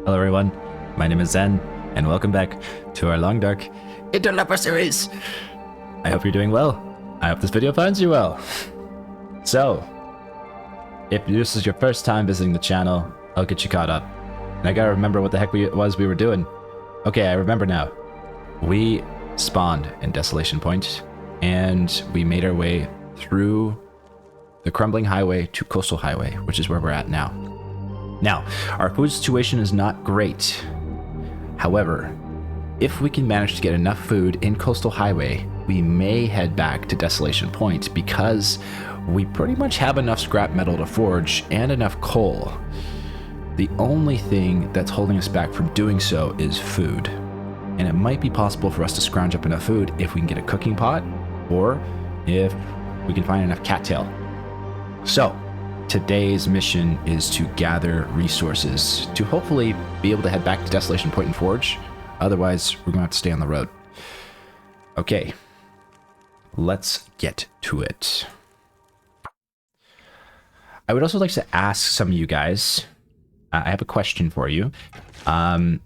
Hello everyone, my name is Zen, and welcome back to our Long Dark Interloper series. I hope you're doing well. I hope this video finds you well. So, if this is your first time visiting the channel, I'll get you caught up. And I gotta remember what the heck we were doing. Okay, I remember now. We spawned in Desolation Point, and we made our way through the crumbling highway to Coastal Highway, which is where we're at now. Now, our food situation is not great. However, if we can manage to get enough food in Coastal Highway, we may head back to Desolation Point because we pretty much have enough scrap metal to forge and enough coal. The only thing that's holding us back from doing so is food. And it might be possible for us to scrounge up enough food if we can get a cooking pot or if we can find enough cattail. So, today's mission is to gather resources to hopefully be able to head back to Desolation Point and forge. Otherwise, we're going to have to stay on the road. Okay, let's get to it. I would also like to ask some of you guys, I have a question for you. And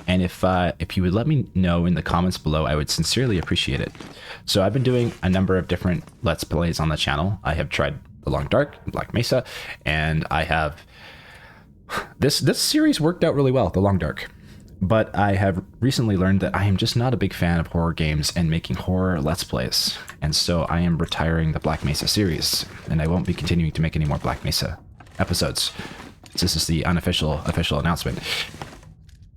if you would let me know in the comments below, I would sincerely appreciate it. So I've been doing a number of different Let's Plays on the channel. I have tried The Long Dark, Black Mesa, and I have... This series worked out really well, The Long Dark. But I have recently learned that I am just not a big fan of horror games and making horror Let's Plays. And so I am retiring the Black Mesa series, and I won't be continuing to make any more Black Mesa episodes. This is the official announcement.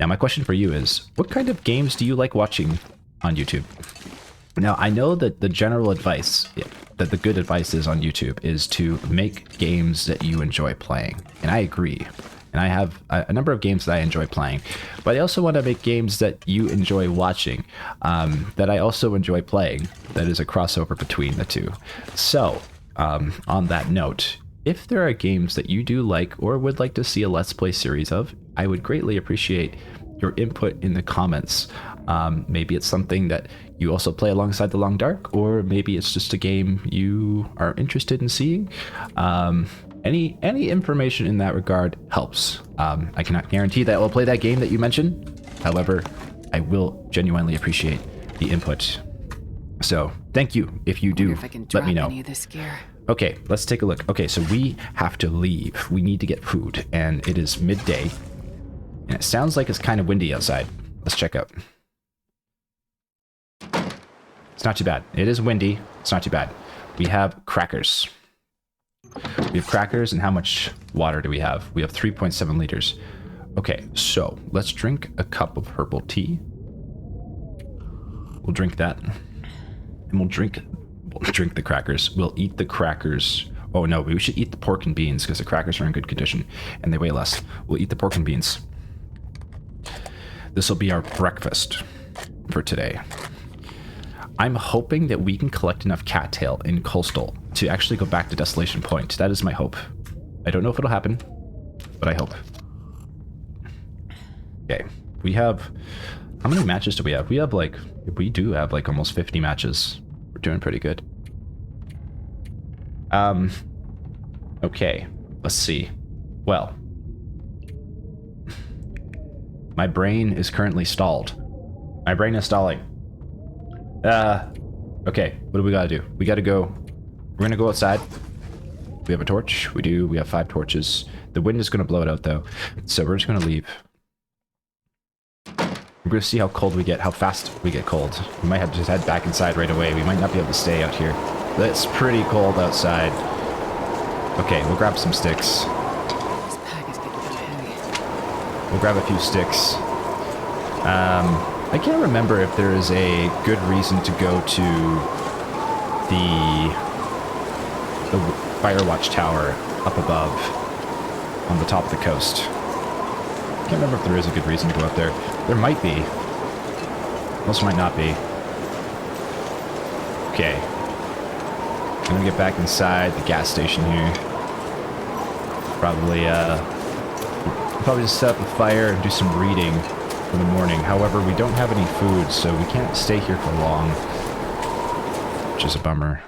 Now, my question for you is, what kind of games do you like watching on YouTube? Now, I know that the general advice, that the good advice is on YouTube, is to make games that you enjoy playing. And I agree. And I have a number of games that I enjoy playing. But I also want to make games that you enjoy watching, that I also enjoy playing, that is a crossover between the two. So, on that note, if there are games that you do like or would like to see a Let's Play series of, I would greatly appreciate your input in the comments. Maybe it's something that you also play alongside The Long Dark, or maybe it's just a game you are interested in seeing. Any information in that regard helps. I cannot guarantee that I will play that game that you mentioned. However, I will genuinely appreciate the input. So thank you if you do. Let me know. Any of this gear. Okay, let's take a look. Okay, so we have to leave. We need to get food, and it is midday. And it sounds like it's kind of windy outside. Let's check out. It's not too bad. It is windy. It's not too bad. We have crackers. We have crackers, and how much water do we have? We have 3.7 liters. Okay, so let's drink a cup of herbal tea. We'll drink that. And we'll drink the crackers. We'll eat the crackers. Oh no, we should eat the pork and beans because the crackers are in good condition and they weigh less. We'll eat the pork and beans. This will be our breakfast for today. I'm hoping that we can collect enough cattail in Coastal to actually go back to Desolation Point. That is my hope. I don't know if it'll happen, but I hope. Okay, we have... How many matches do we have? We do have like almost 50 matches. We're doing pretty good. Okay, let's see. Well, my brain is currently stalled. My brain is stalling. Okay, what do we gotta do? We gotta go. We're gonna go outside. We have a torch. We do. We have 5 torches. The wind is gonna blow it out though. So we're just gonna leave. We're gonna see how cold we get, how fast we get cold. We might have to just head back inside right away. We might not be able to stay out here. It's pretty cold outside. Okay, we'll grab some sticks. This pack is getting kind of heavy. We'll grab a few sticks. I can't remember if there is a good reason to go to the Firewatch Tower up above on the top of the coast. I can't remember if there is a good reason to go up there. There might be. Also might not be. Okay. I'm gonna get back inside the gas station here. Probably just set up a fire and do some reading for the morning. However, we don't have any food, so we can't stay here for long. Which is a bummer.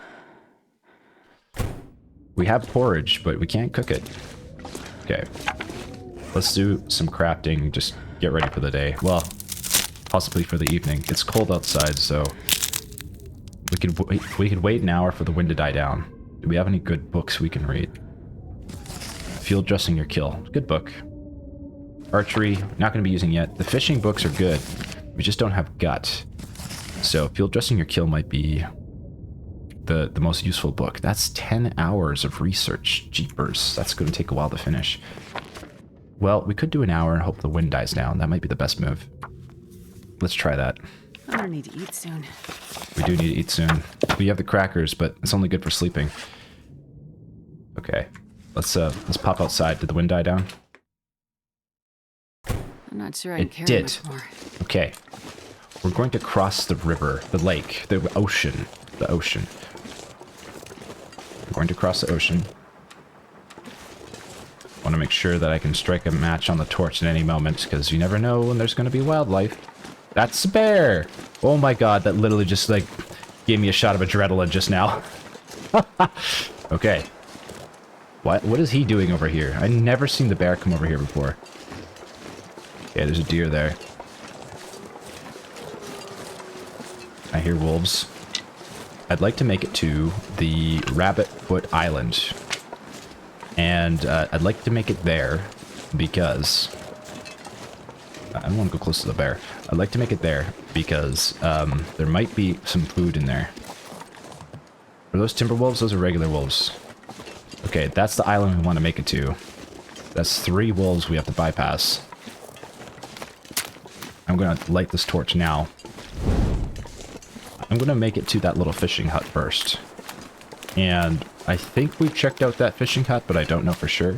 We have porridge, but we can't cook it. Okay. Let's do some crafting, just get ready for the day. Well, possibly for the evening. It's cold outside, so we could wait an hour for the wind to die down. Do we have any good books we can read? Field dressing your kill. Good book. Archery, not going to be using yet. The fishing books are good. We just don't have gut. So field dressing your kill might be the most useful book. That's 10 hours of research. Jeepers. That's going to take a while to finish. Well, we could do an hour and hope the wind dies down. That might be the best move. Let's try that. I'm gonna need to eat soon. We do need to eat soon. We have the crackers, but it's only good for sleeping. Okay. Let's pop outside. Did the wind die down? I'm not sure I can It carry did. much more. Okay. We're going to cross the river, the lake, the ocean. The ocean. We're going to cross the ocean. Want to make sure that I can strike a match on the torch at any moment, because you never know when there's going to be wildlife. That's a bear! Oh my god, that literally just, like, gave me a shot of adrenaline just now. Okay. What is he doing over here? I've never seen the bear come over here before. Okay, there's a deer there. I hear wolves. I'd like to make it to the Rabbit Foot Island. And I'd like to make it there because... I don't want to go close to the bear. I'd like to make it there because there might be some food in there. Are those timber wolves? Those are regular wolves. Okay, that's the island we want to make it to. That's 3 wolves we have to bypass. I'm going to light this torch now. I'm going to make it to that little fishing hut first. And I think we've checked out that fishing hut, but I don't know for sure.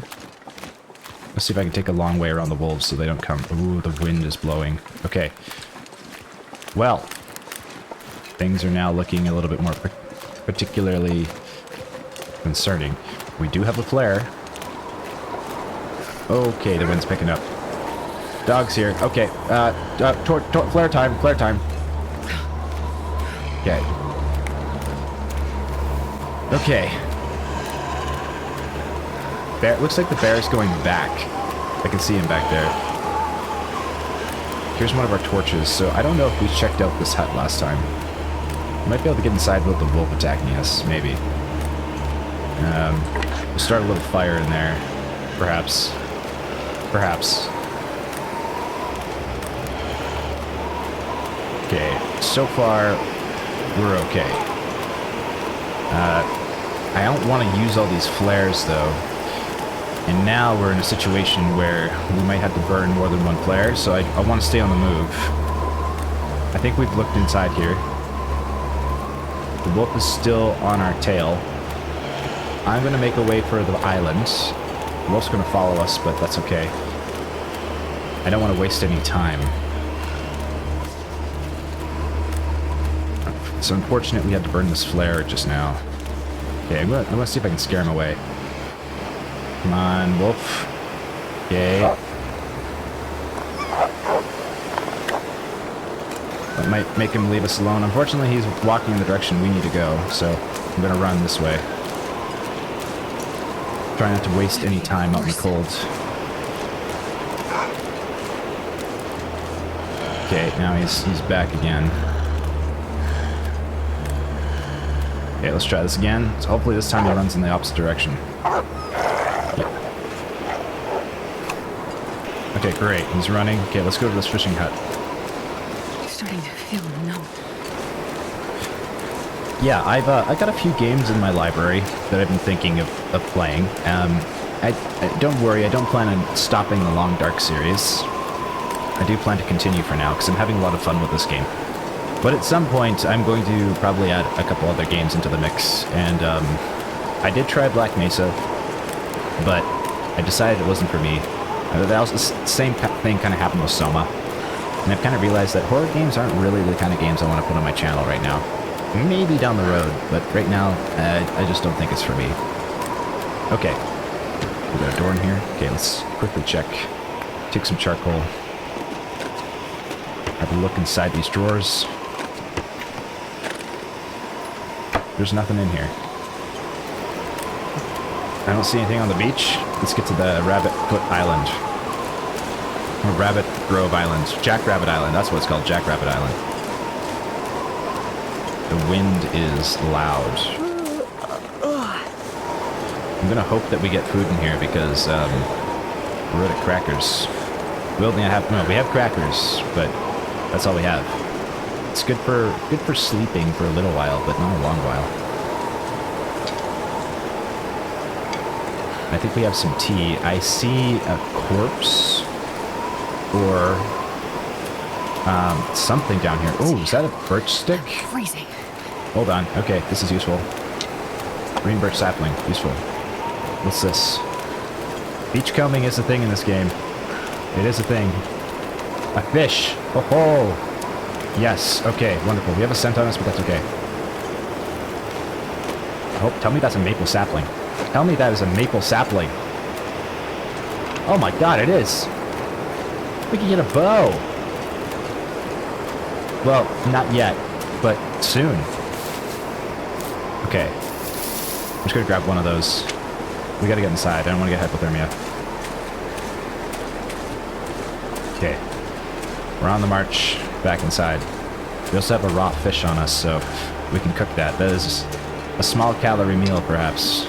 Let's see if I can take a long way around the wolves so they don't come. Ooh, the wind is blowing. Okay. Well, things are now looking a little bit more particularly concerning. We do have a flare. Okay, the wind's picking up. Dog's here. Okay, flare time, flare time. Okay. Okay. Bear, looks like the bear's going back. I can see him back there. Here's one of our torches, so I don't know if we checked out this hut last time. We might be able to get inside without the wolf attacking us, maybe. We'll start a little fire in there. Perhaps. Perhaps. Okay, so far, we're okay. I don't want to use all these flares, though. And now we're in a situation where we might have to burn more than one flare, so I want to stay on the move. I think we've looked inside here. The wolf is still on our tail. I'm going to make a way for the island. The wolf's going to follow us, but that's okay. I don't want to waste any time. It's unfortunate we had to burn this flare just now. Okay, I'm gonna see if I can scare him away. Come on, wolf. Okay. That might make him leave us alone. Unfortunately, he's walking in the direction we need to go, so I'm gonna run this way. Try not to waste any time out in the cold. Okay, now he's back again. Okay, let's try this again. So hopefully this time he runs in the opposite direction. Yep. Okay, great. He's running. Okay, let's go to this fishing hut. I'm starting to feel numb. Yeah, I've got a few games in my library that I've been thinking of playing. Don't worry, I don't plan on stopping the Long Dark series. I do plan to continue for now, because I'm having a lot of fun with this game. But at some point, I'm going to probably add a couple other games into the mix. And I did try Black Mesa, but I decided it wasn't for me. That was the same thing kind of happened with Soma. And I've kind of realized that horror games aren't really the kind of games I want to put on my channel right now. Maybe down the road, but right now, I just don't think it's for me. Okay. We got a door in here. Okay, let's quickly check. Take some charcoal. Have a look inside these drawers. There's nothing in here. I don't see anything on the beach. Let's get to the Rabbit Foot Island. Or Rabbit Grove Island. Jackrabbit Island. That's what it's called. Jackrabbit Island. The wind is loud. I'm gonna hope that we get food in here because we're out of crackers. We only have we have crackers, but that's all we have. It's good for sleeping for a little while, but not a long while. I think we have some tea. I see a corpse or something down here. Oh, is that a birch stick? Freezing. Hold on. Okay, this is useful. Green birch sapling. Useful. What's this? Beachcombing is a thing in this game. It is a thing. A fish. Oh ho! Yes. Okay. Wonderful. We have a scent on us, but that's okay. Oh, tell me that's a maple sapling. Tell me that is a maple sapling. Oh my god, it is. We can get a bow. Well, not yet, but soon. Okay. I'm just gonna grab one of those. We gotta get inside. I don't want to get hypothermia. Okay. We're on the march back inside. We also have a raw fish on us, so we can cook that. That is a small calorie meal, perhaps.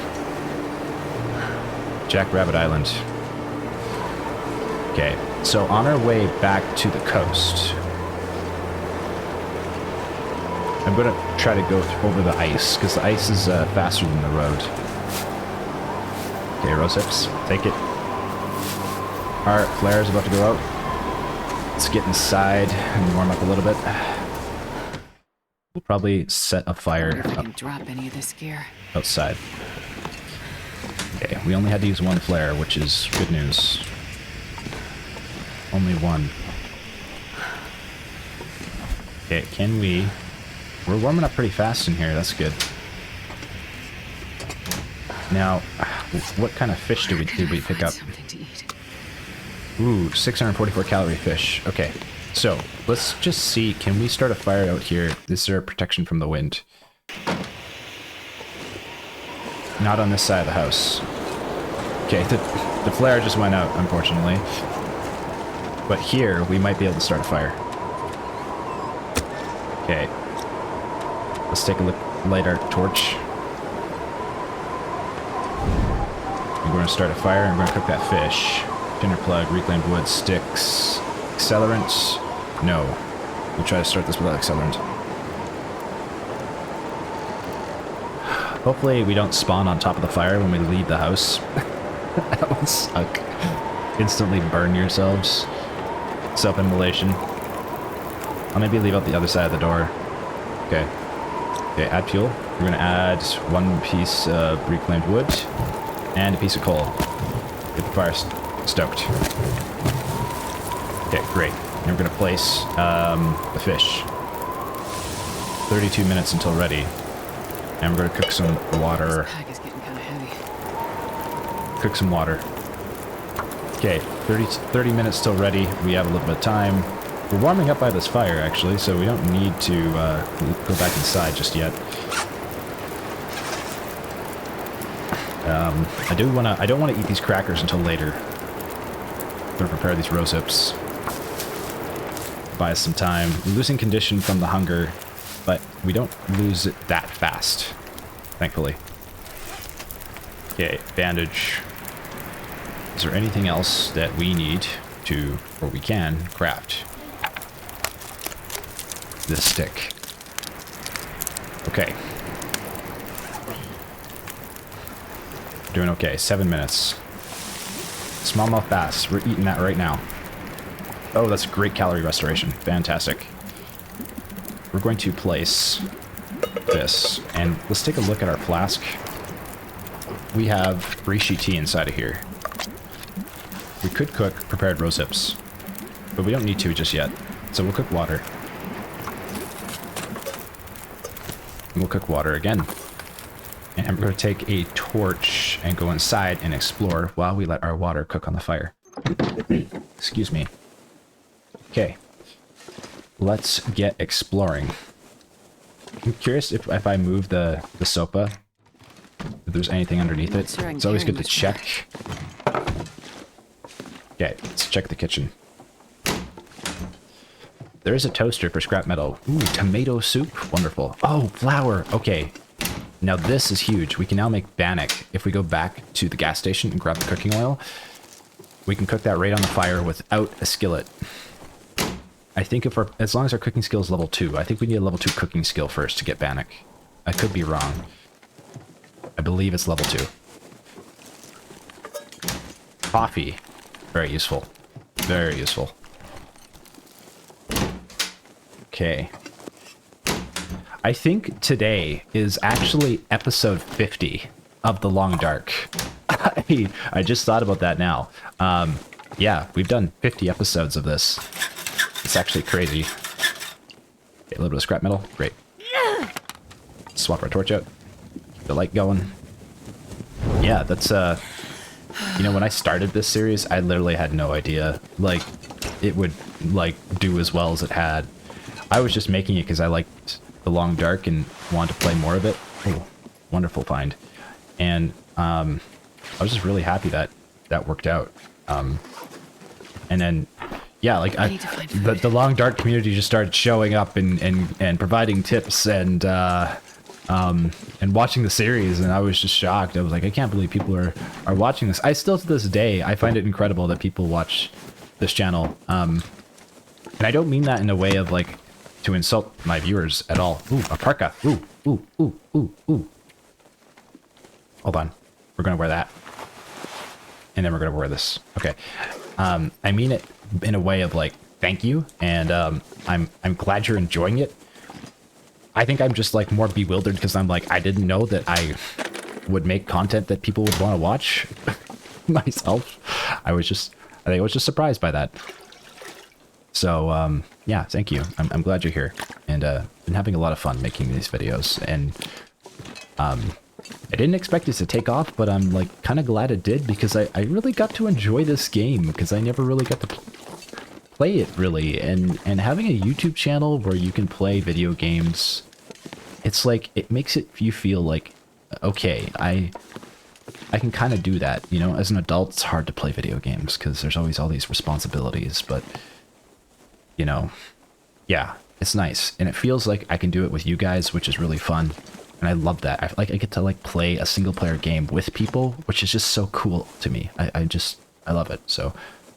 Jackrabbit Island. Okay, so on our way back to the coast, I'm going to try to go over the ice, because the ice is faster than the road. Okay, rose hips, take it. Our flare is about to go out. Let's get inside and warm up a little bit. We'll probably set a fire I can drop any of this gear. outside. Okay, we only had to use one flare, which is good news. Only one. Okay, can we... We're warming up pretty fast in here, that's good. Now, what kind of fish did we pick up? Something to eat. Ooh, 644 calorie fish. Okay, so let's just see, can we start a fire out here? Is there protection from the wind? Not on this side of the house. Okay, the flare just went out, unfortunately. But here, we might be able to start a fire. Okay. Let's take a look, light our torch. We're going to start a fire and we're going to cook that fish. Tinder plug, reclaimed wood, sticks, accelerant. No. We'll try to start this without accelerant. Hopefully we don't spawn on top of the fire when we leave the house. That would suck. Instantly burn yourselves. Self-immolation. I'll maybe leave out the other side of the door. Okay. Okay, add fuel. We're going to add one piece of reclaimed wood and a piece of coal. Get the fire stoked. Okay, great. And we're going to place the fish. 32 minutes until ready. And we're going to cook some water. This pack is getting kind of heavy. Cook some water. Okay, 30 minutes till ready. We have a little bit of time. We're warming up by this fire, actually, so we don't need to go back inside just yet. I don't want to eat these crackers until later. I'm going to prepare these rose hips. Buy us some time. We're losing condition from the hunger, but we don't lose it that fast, thankfully. Okay, bandage. Is there anything else that we need to, or we can, craft? This stick. Okay. Doing okay. 7 minutes. Smallmouth bass. We're eating that right now. Oh, that's great calorie restoration. Fantastic. We're going to place this, and let's take a look at our flask. We have reishi tea inside of here. We could cook prepared rose hips, but we don't need to just yet. So we'll cook water. And we'll cook water again. And we're going to take a torch and go inside and explore while we let our water cook on the fire. Excuse me. Okay. Let's get exploring. I'm curious if I move the sopa, if there's anything underneath it. It's always good to check. Okay, let's check the kitchen. There is a toaster for scrap metal. Ooh, tomato soup. Wonderful. Oh, flour. Okay. Now this is huge. We can now make bannock. If we go back to the gas station and grab the cooking oil, we can cook that right on the fire without a skillet. I think as long as our cooking skill is level 2, I think we need a level 2 cooking skill first to get bannock. I could be wrong. I believe it's level 2. Coffee. Very useful. Very useful. Okay. I think today is actually episode 50 of The Long Dark. I just thought about that now. Yeah, we've done 50 episodes of this. It's actually crazy. Okay, a little bit of scrap metal. Great. Swap our torch out. Keep the light going. Yeah, that's, you know, when I started this series, I literally had no idea, like, it would, like, do as well as it had. I was just making it because I liked The Long Dark and wanted to play more of it. Oh, wonderful find. And, I was just really happy that that worked out. And then, yeah, like, the Long Dark community just started showing up and providing tips and watching the series, and I was just shocked. I was like, I can't believe people are watching this. I still, to this day, I find it incredible that people watch this channel. And I don't mean that in a way of, like, to insult my viewers at all. Ooh, a parka. Ooh, ooh, ooh, ooh, ooh. Hold on. We're gonna wear that. And then we're gonna wear this. Okay. I mean it in a way of, like, thank you, and I'm glad you're enjoying it. I think I'm just, like, more bewildered because I'm like, I didn't know that I would make content that people would want to watch myself. I think I was just surprised by that. So, yeah, thank you. I'm glad you're here, and been having a lot of fun making these videos, and I didn't expect this to take off, but I'm, like, kind of glad it did, because I really got to enjoy this game, because I never really got to play it, really, and having a YouTube channel where you can play video games, it's like, it makes you feel like, okay, I can kind of do that, you know? As an adult, it's hard to play video games, because there's always all these responsibilities, but, you know, yeah, it's nice, and it feels like I can do it with you guys, which is really fun. And I love that. I get to, like, play a single-player game with people, which is just so cool to me. I love it. So,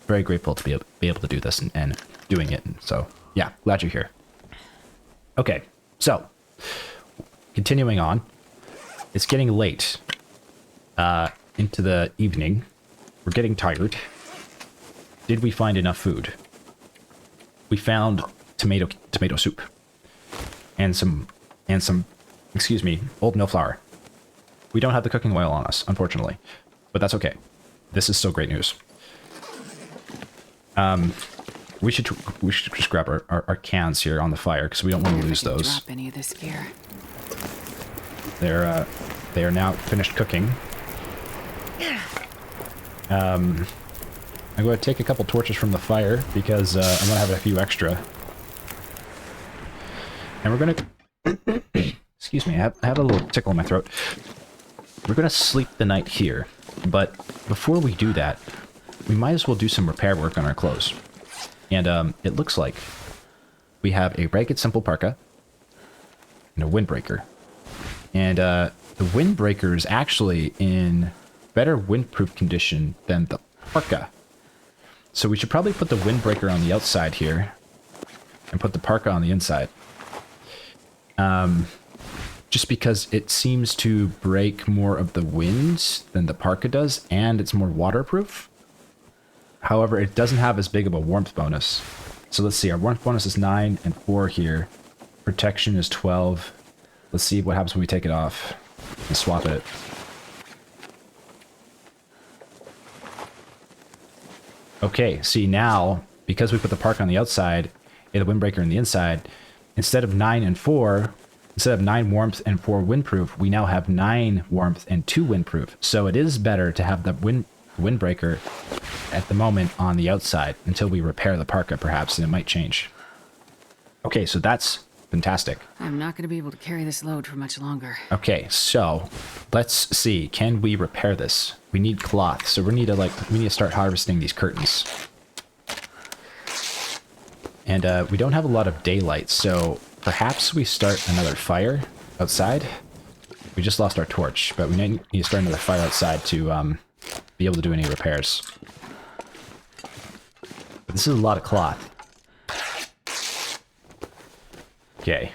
very grateful to be able to do this and doing it. And so, yeah, glad you're here. Okay, so, continuing on. It's getting late into the evening. We're getting tired. Did we find enough food? We found tomato soup. And some excuse me, old mill flour. We don't have the cooking oil on us, unfortunately, but that's okay. This is still great news. We should just grab our cans here on the fire because we don't want to lose those. Drop any of this gear. They are now finished cooking. I'm going to take a couple torches from the fire because I'm going to have a few extra. And we're going to... Excuse me, I have a little tickle in my throat. We're going to sleep the night here, but before we do that, we might as well do some repair work on our clothes. And it looks like we have a ragged simple parka and a windbreaker. And the windbreaker is actually in better windproof condition than the parka. So we should probably put the windbreaker on the outside here and put the parka on the inside. Just because it seems to break more of the winds than the parka does, and it's more waterproof. However, it doesn't have as big of a warmth bonus. So let's see, our warmth bonus is 9 and 4 here. Protection is 12. Let's see what happens when we take it off and swap it. Okay, see now, because we put the parka on the outside and the windbreaker on the inside, instead of 9 and 4... Instead of 9 warmth and 4 windproof, we now have 9 warmth and 2 windproof. So it is better to have the windbreaker at the moment on the outside until we repair the parka, perhaps, and it might change. Okay, so that's fantastic. I'm not going to be able to carry this load for much longer. Okay, so let's see. Can we repair this? We need cloth, so we need to start harvesting these curtains. And we don't have a lot of daylight, so perhaps we start another fire outside. We just lost our torch, but we need to start another fire outside to be able to do any repairs. But this is a lot of cloth. Okay,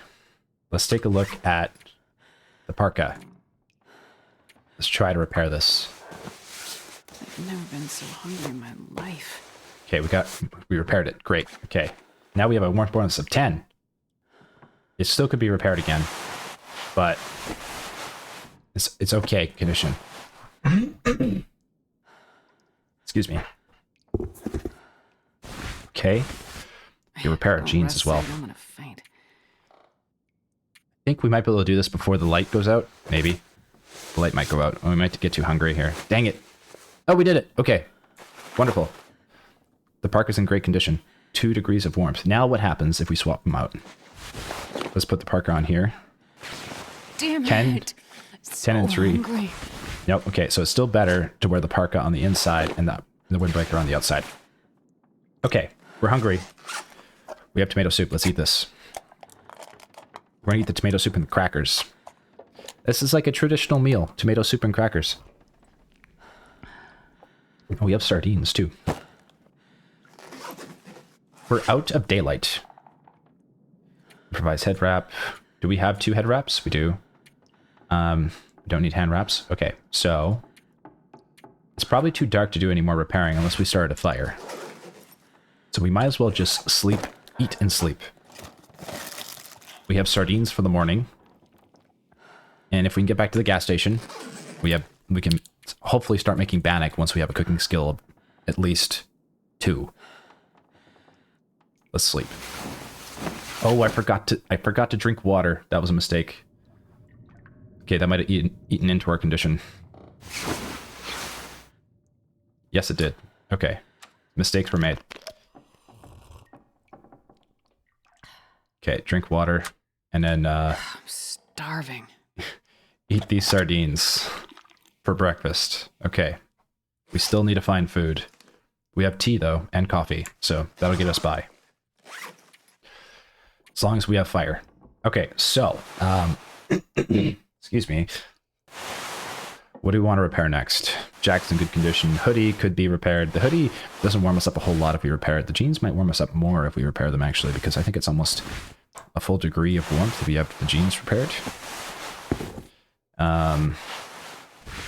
let's take a look at the parka. Let's try to repair this. I've never been so hungry in my life. Okay, we repaired it. Great. Okay, now we have a warmth bonus of 10. It still could be repaired again, but it's okay condition. Excuse me. Okay, you repair our jeans as well. I'm gonna faint. I think we might be able to do this before the light goes out. Maybe. The light might go out. Oh, we might get too hungry here. Dang it. Oh, we did it. Okay. Wonderful. The park is in great condition. 2 degrees of warmth. Now what happens if we swap them out? Let's put the parka on here. Damn 10, it. 10 and 3. Hungry. Nope. Okay, so it's still better to wear the parka on the inside and the windbreaker on the outside. Okay, we're hungry. We have tomato soup. Let's eat this. We're gonna eat the tomato soup and the crackers. This is like a traditional meal. Tomato soup and crackers. Oh, we have sardines too. We're out of daylight. Provides head wrap. Do we have 2 head wraps? We do. We don't need hand wraps. Okay, so it's probably too dark to do any more repairing unless we start a fire. So we might as well just sleep, eat and sleep. We have sardines for the morning. And if we can get back to the gas station, we can hopefully start making bannock once we have a cooking skill of at least 2. Let's sleep. Oh, I forgot to drink water. That was a mistake. Okay, that might have eaten into our condition. Yes, it did. Okay. Mistakes were made. Okay, drink water. And then I'm starving. eat these sardines for breakfast. Okay. We still need to find food. We have tea, though, and coffee. So that'll get us by. As long as we have fire. Okay, so... excuse me. What do we want to repair next? Jacket's in good condition. Hoodie could be repaired. The hoodie doesn't warm us up a whole lot if we repair it. The jeans might warm us up more if we repair them, actually, because I think it's almost a full degree of warmth if we have the jeans repaired.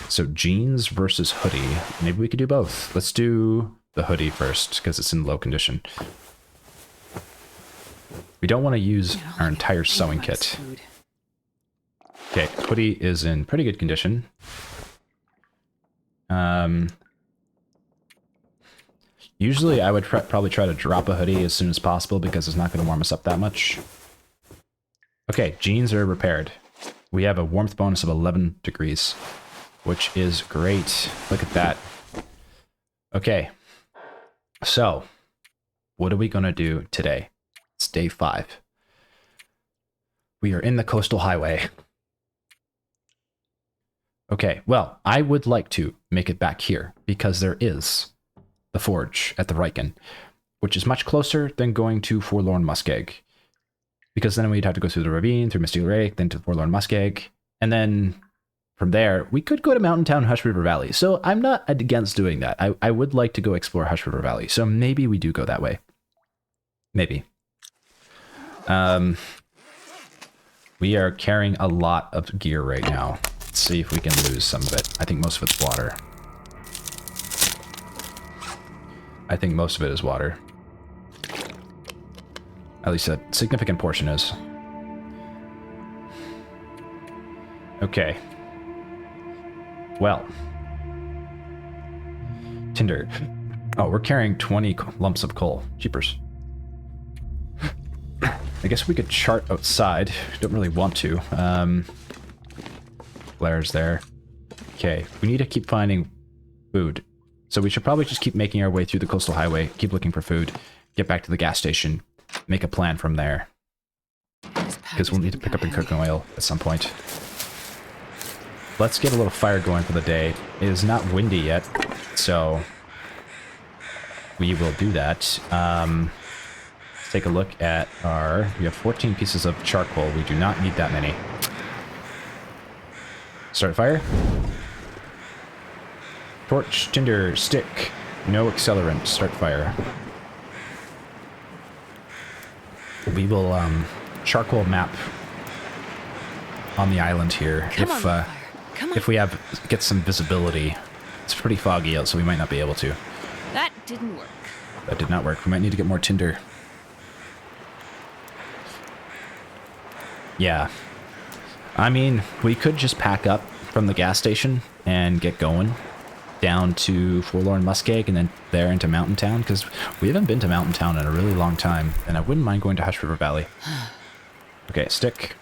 So jeans versus hoodie. Maybe we could do both. Let's do the hoodie first, because it's in low condition. We don't want to use our entire sewing kit. Okay, hoodie is in pretty good condition. Usually I would probably try to drop a hoodie as soon as possible because it's not going to warm us up that much. Okay, jeans are repaired. We have a warmth bonus of 11 degrees, which is great. Look at that. Okay, so what are we going to do today? It's day 5. We are in the coastal highway. Okay, well, I would like to make it back here because there is the forge at the Riken, which is much closer than going to Forlorn Muskeg. Because then we'd have to go through the ravine, through Misty Lake, then to Forlorn Muskeg, and then from there, we could go to Mountain Town, Hush River Valley. So I'm not against doing that. I would like to go explore Hush River Valley, so maybe we do go that way. Maybe. We are carrying a lot of gear right now. Let's see if we can lose some of it. I think most of it's water. I think most of it is water. At least a significant portion is. Okay. Well. Tinder. Oh, we're carrying 20 lumps of coal. Jeepers. I guess we could chart outside. Don't really want to. Blair's there. Okay, we need to keep finding food. So we should probably just keep making our way through the coastal highway, keep looking for food, get back to the gas station, make a plan from there. Because we'll need to pick up and cook oil at some point. Let's get a little fire going for the day. It is not windy yet, so we will do that. take a look at our... We have 14 pieces of charcoal. We do not need that many. Start fire. Torch, tinder, stick. No accelerant. Start fire. We will charcoal map on the island here. Come on, fire. Come on. If we get some visibility. It's pretty foggy out, so we might not be able to. That didn't work. That did not work. We might need to get more tinder. Yeah. I mean, we could just pack up from the gas station and get going down to Forlorn Muskeg and then there into Mountain Town, because we haven't been to Mountain Town in a really long time, and I wouldn't mind going to Hush River Valley. Okay, stick.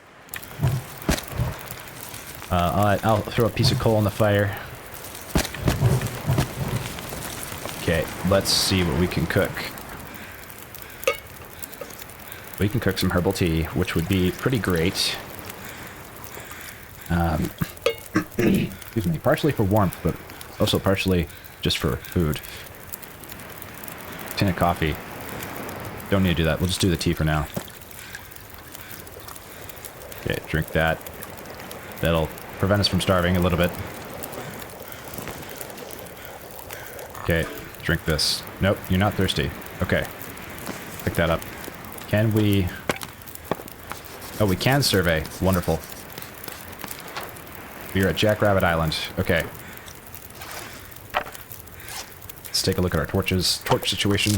I'll throw a piece of coal on the fire. Okay, let's see what we can cook. We can cook some herbal tea, which would be pretty great. Excuse me, partially for warmth, but also partially just for food. Tin of coffee. Don't need to do that. We'll just do the tea for now. Okay, drink that. That'll prevent us from starving a little bit. Okay, drink this. Nope, you're not thirsty. Okay. Pick that up. Can we... Oh, we can survey. Wonderful. We're at Jackrabbit Island. Okay. Let's take a look at our torches. Torch situation.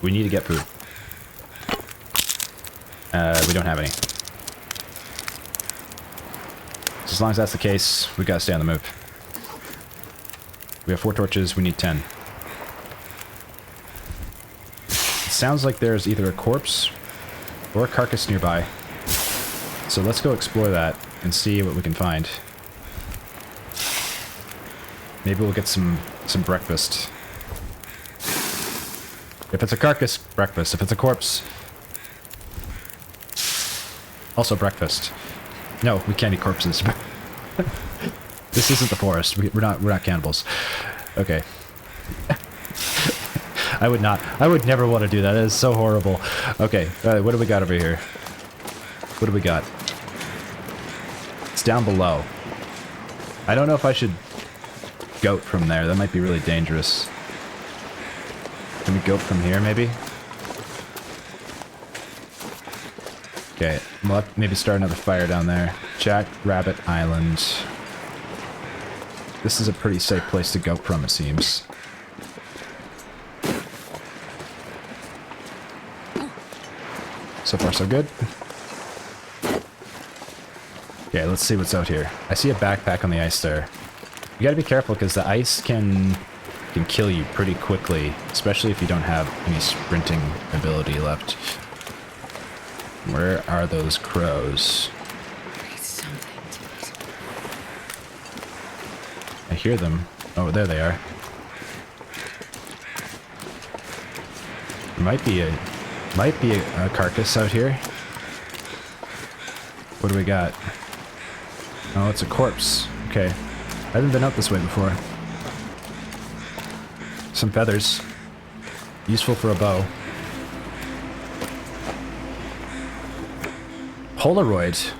We need to get food. We don't have any. So as long as that's the case, we gotta stay on the move. We have 4 torches, we need 10. It sounds like there's either a corpse or a carcass nearby. So let's go explore that and see what we can find. Maybe we'll get some breakfast. If it's a carcass, breakfast. If it's a corpse, also breakfast. No, we can't eat corpses. This isn't the forest. We're not cannibals. Okay. I would never want to do that. That is so horrible. Okay, what do we got over here? What do we got? It's down below. I don't know if I should goat from there. That might be really dangerous. Can we goat from here, maybe? Okay, we'll have to maybe start another fire down there. Jackrabbit Island. This is a pretty safe place to goat from, it seems. So far, so good. Okay, let's see what's out here. I see a backpack on the ice there. You gotta be careful because the ice can kill you pretty quickly, especially if you don't have any sprinting ability left. Where are those crows? I hear them. Oh, there they are. Might be a carcass out here. What do we got? Oh, it's a corpse. Okay. I haven't been out this way before. Some feathers. Useful for a bow. Polaroid.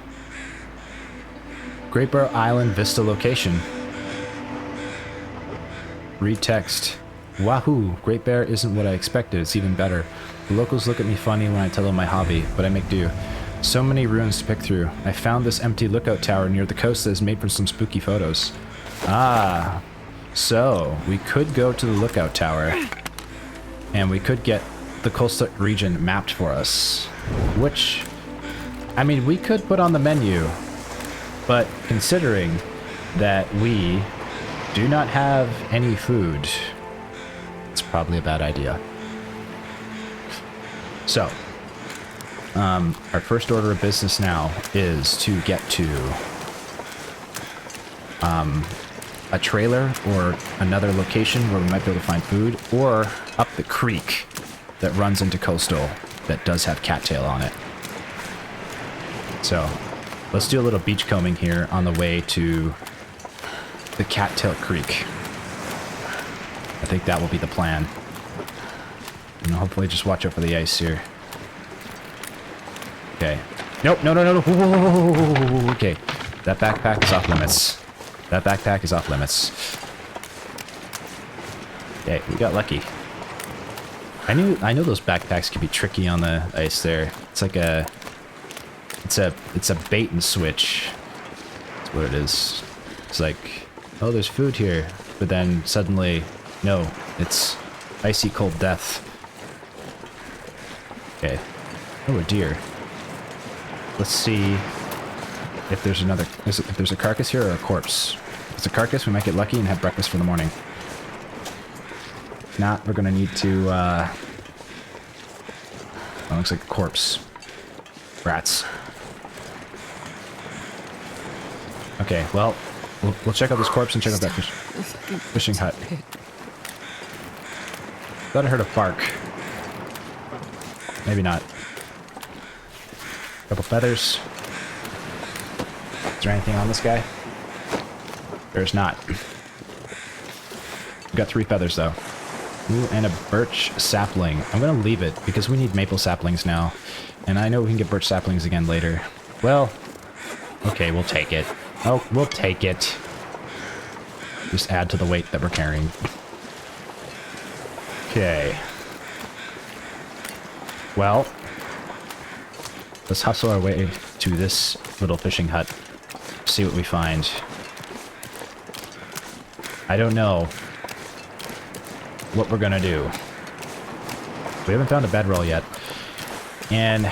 Great Bear Island Vista location. Read text. Wahoo! Great Bear isn't what I expected. It's even better. The locals look at me funny when I tell them my hobby, but I make do. So many ruins to pick through. I found this empty lookout tower near the coast that is made for some spooky photos. Ah, so we could go to the lookout tower and we could get the coastal region mapped for us, which, I mean, we could put on the menu, but considering that we do not have any food, it's probably a bad idea. So, our first order of business now is to get to a trailer or another location where we might be able to find food, or up the creek that runs into coastal that does have cattail on it. So let's do a little beach combing here on the way to the Cattail Creek. I think that will be the plan. And hopefully just watch out for the ice here. Okay. Nope, no, no, no, no. Whoa. Okay. That backpack is off limits. That backpack is off limits. Okay, we got lucky. I know those backpacks can be tricky on the ice there. It's like it's a bait and switch. That's what it is. It's like, oh, there's food here, but then suddenly, no, it's icy cold death. Okay. Oh, a deer. Let's see if there's another. If there's a carcass here or a corpse. If it's a carcass, we might get lucky and have breakfast for the morning. If not, we're gonna need to. That looks like a corpse. Rats. Okay, well, we'll check out this corpse and check out that fishing hut. Thought I heard a bark. Maybe not. Couple feathers. Is there anything on this guy? There's not. We got 3 feathers though. Ooh, and a birch sapling. I'm gonna leave it because we need maple saplings now. And I know we can get birch saplings again later. Well, okay, we'll take it. Oh, we'll take it. Just add to the weight that we're carrying. Okay. Well, let's hustle our way to this little fishing hut. See what we find. I don't know what we're gonna do. We haven't found a bedroll yet. And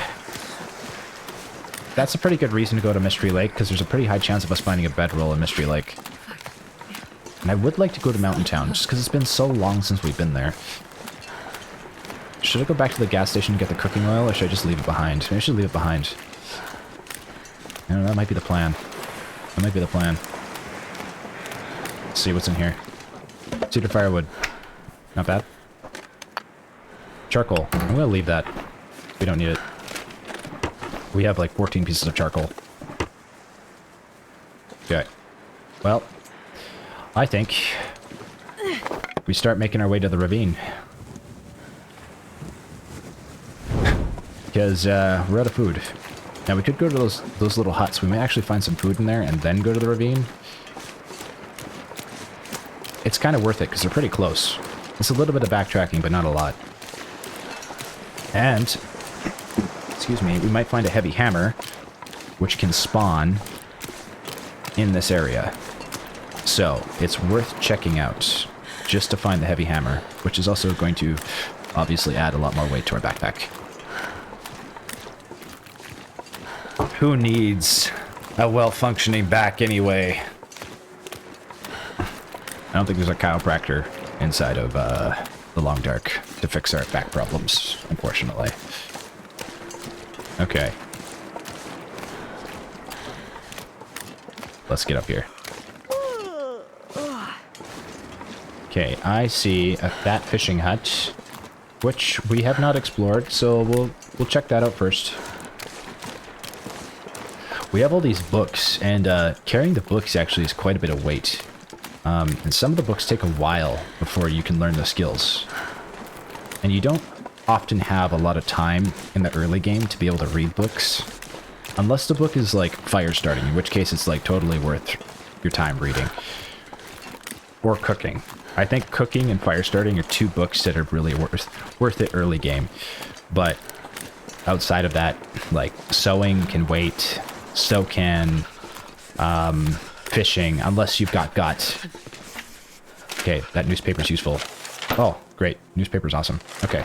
that's a pretty good reason to go to Mystery Lake, because there's a pretty high chance of us finding a bedroll in Mystery Lake. And I would like to go to Mountain Town, just because it's been so long since we've been there. Should I go back to the gas station and get the cooking oil, or should I just leave it behind? Maybe I should leave it behind. I don't know, that might be the plan. That might be the plan. Let's see what's in here. Cedar firewood. Not bad. Charcoal. I'm gonna leave that. We don't need it. We have like 14 pieces of charcoal. Okay. Well, I think we start making our way to the ravine. Because we're out of food. Now we could go to those little huts. We may actually find some food in there and then go to the ravine. It's kind of worth it because they're pretty close. It's a little bit of backtracking, but not a lot. And, excuse me, we might find a heavy hammer, which can spawn in this area. So, it's worth checking out just to find the heavy hammer, which is also going to obviously add a lot more weight to our backpack. Who needs a well-functioning back anyway? I don't think there's a chiropractor inside of the Long Dark to fix our back problems, unfortunately. Okay. Let's get up here. Okay, I see a fat fishing hut, which we have not explored, so we'll check that out first. We have all these books, and carrying the books actually is quite a bit of weight. And some of the books take a while before you can learn the skills. And you don't often have a lot of time in the early game to be able to read books. Unless the book is like fire starting, in which case it's like totally worth your time reading. Or cooking. I think cooking and fire starting are 2 books that are really worth it early game. But outside of that, like sewing can wait, so can fishing, unless you've got guts. Okay, that newspaper's useful. Oh, great. Newspaper's awesome. Okay.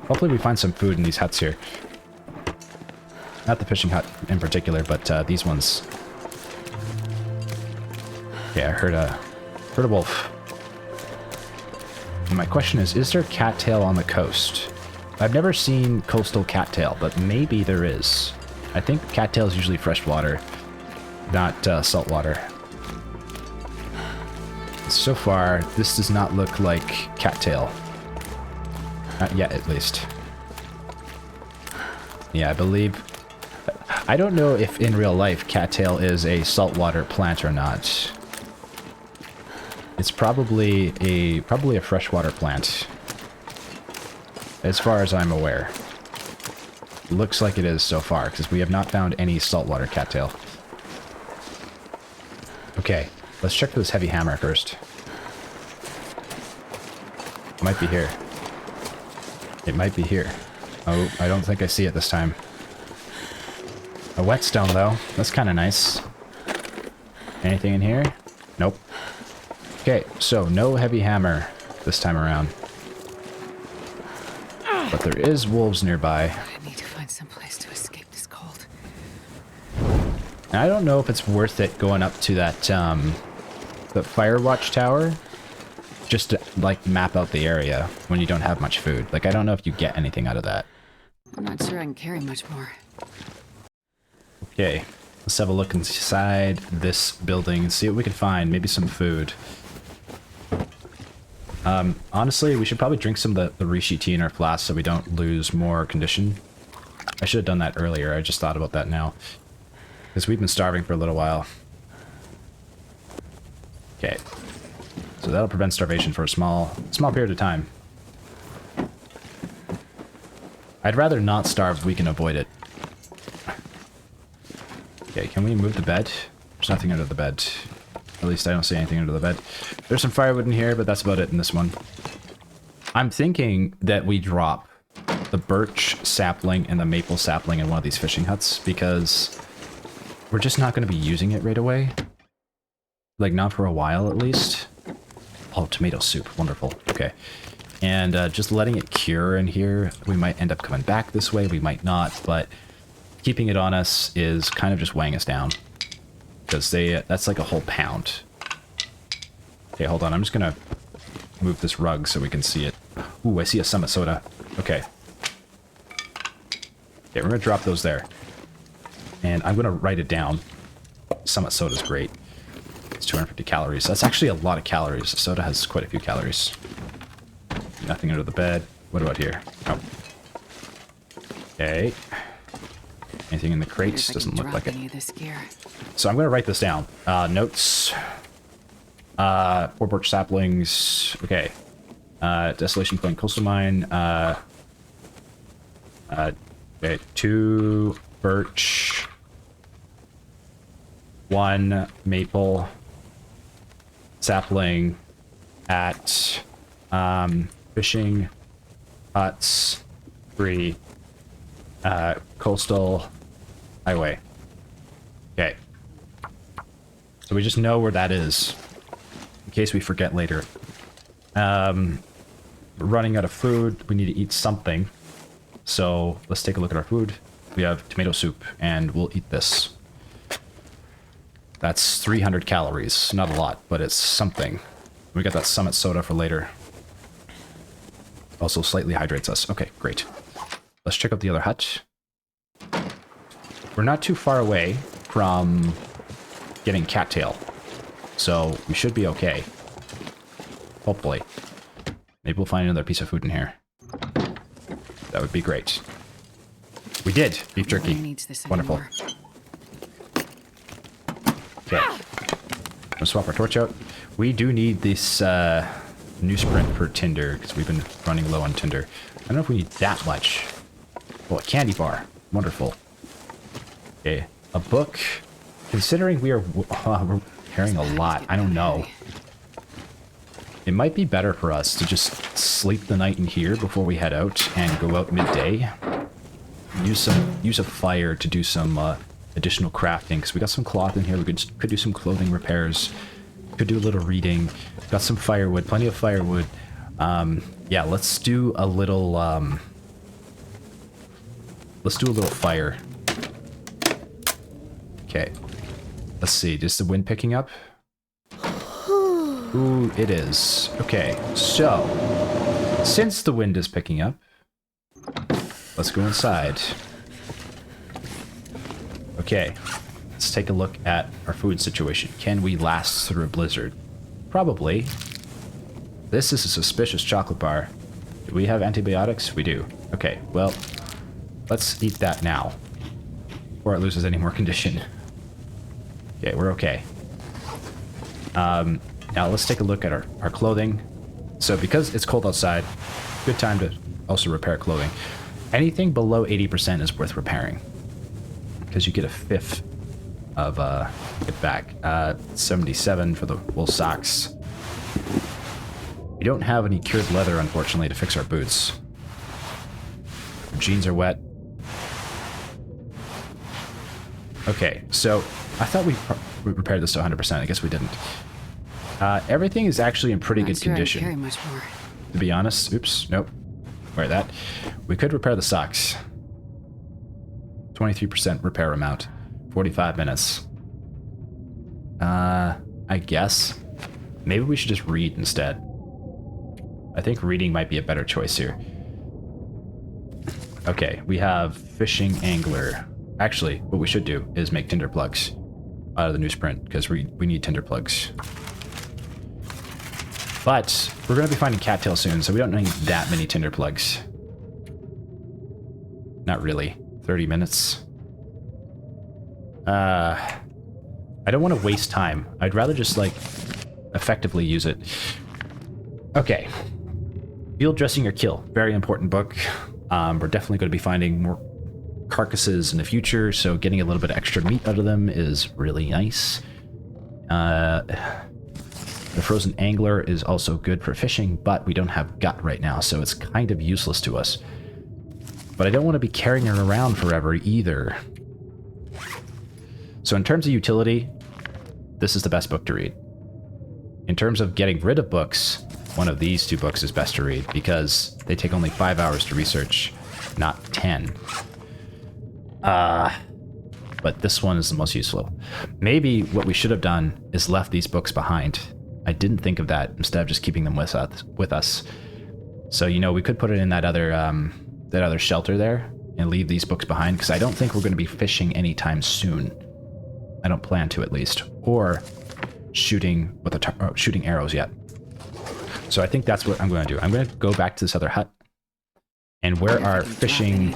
Hopefully we find some food in these huts here. Not the fishing hut in particular, but these ones. Yeah, I heard a wolf. And my question is there cattail on the coast? I've never seen coastal cattail, but maybe there is. I think cattail is usually freshwater, not saltwater. So far, this does not look like cattail. Not yet, at least. Yeah, I believe... I don't know if in real life cattail is a saltwater plant or not. It's probably a freshwater plant. As far as I'm aware. Looks like it is so far, because we have not found any saltwater cattail. Okay, let's check for this heavy hammer first. It might be here. It might be here. Oh, I don't think I see it this time. A whetstone, though. That's kind of nice. Anything in here? Nope. Okay, so no heavy hammer this time around. But there is wolves nearby. I need to find some place to escape this cold. And I don't know if it's worth it going up to that, the fire watch tower. Just to, like, map out the area when you don't have much food. Like, I don't know if you get anything out of that. I'm not sure I can carry much more. Okay, let's have a look inside this building and see what we can find. Maybe some food. Honestly, we should probably drink some of the reishi tea in our flask so we don't lose more condition. I should have done that earlier. I just thought about that now. Because we've been starving for a little while. Okay. So that'll prevent starvation for a small period of time. I'd rather not starve if we can avoid it. Okay, can we move the bed? There's nothing under the bed. At least I don't see anything under the bed. There's some firewood in here, but that's about it in this one. I'm thinking that we drop the birch sapling and the maple sapling in one of these fishing huts, because we're just not going to be using it right away. Like, not for a while, at least. Oh, tomato soup. Wonderful. Okay. And just letting it cure in here. We might end up coming back this way. We might not, but keeping it on us is kind of just weighing us down. Because that's like a whole pound. Okay, hold on. I'm just going to move this rug so we can see it. Ooh, I see a summit soda. Okay. Okay, we're going to drop those there. And I'm going to write it down. Summit soda is great. It's 250 calories. That's actually a lot of calories. The soda has quite a few calories. Nothing under the bed. What about here? Oh. Okay. Anything in the crates? Doesn't look like it. So I'm going to write this down. Notes. 4 birch saplings. Okay. Desolation Point Coastal Mine. Okay. 2 birch. 1 maple sapling at fishing huts 3 coastal highway. Okay. So we just know where that is in case we forget later. We're running out of food. We need to eat something. So let's take a look at our food. We have tomato soup and we'll eat this. That's 300 calories. Not a lot, but it's something. We got that summit soda for later. Also slightly hydrates us. Okay, great. Let's check out the other hut. We're not too far away from getting cattail. So we should be okay. Hopefully. Maybe we'll find another piece of food in here. That would be great. We did! Beef jerky. Wonderful. Okay. I'm gonna swap our torch out. We do need this newsprint for tinder, because we've been running low on tinder. I don't know if we need that much. Oh, a candy bar. Wonderful. Okay. A book. Considering we're carrying a lot, I don't know. It might be better for us to just sleep the night in here before we head out and go out midday. Use a fire to do some additional crafting, because we got some cloth in here. We could do some clothing repairs. Could do a little reading. Got some firewood, plenty of firewood. Yeah, let's do a little fire. Okay. Let's see. Is the wind picking up? Ooh, it is. Okay, so since the wind is picking up, let's go inside. Okay, let's take a look at our food situation. Can we last through a blizzard? Probably. This is a suspicious chocolate bar. Do we have antibiotics? We do. Okay, well, let's eat that now, before it loses any more condition. Okay, we're okay. Now let's take a look at our clothing. So because it's cold outside, good time to also repair clothing. Anything below 80% is worth repairing, because you get a fifth of it back. 77 for the wool socks. We don't have any cured leather, unfortunately, to fix our boots. Our jeans are wet. Okay, so I thought we repaired this to 100%. I guess we didn't. Everything is actually in pretty good condition. Carry much more. To be honest, oops, nope. Wear that. We could repair the socks. 23% repair amount. 45 minutes. I guess. Maybe we should just read instead. I think reading might be a better choice here. Okay, we have fishing angler. Actually, what we should do is make tinder plugs out of the newsprint, because we need tinder plugs. But we're going to be finding cattail soon, so we don't need that many tinder plugs. Not really. 30 minutes. I don't want to waste time. I'd rather just, like, effectively use it. Okay. Field Dressing or Kill. Very important book. We're definitely going to be finding more carcasses in the future, so getting a little bit of extra meat out of them is really nice. The Frozen Angler is also good for fishing, but we don't have gut right now, so it's kind of useless to us. But I don't want to be carrying it around forever either. So in terms of utility, this is the best book to read. In terms of getting rid of books, one of these two books is best to read, because they take only 5 hours to research, not 10. But this one is the most useful. Maybe what we should have done is left these books behind. I didn't think of that, instead of just keeping them with us. So, you know, we could put it in that other shelter there and leave these books behind, because I don't think we're going to be fishing anytime soon. I don't plan to, at least. Or shooting with shooting arrows yet. So I think that's what I'm going to do. I'm going to go back to this other hut, and where our fishing,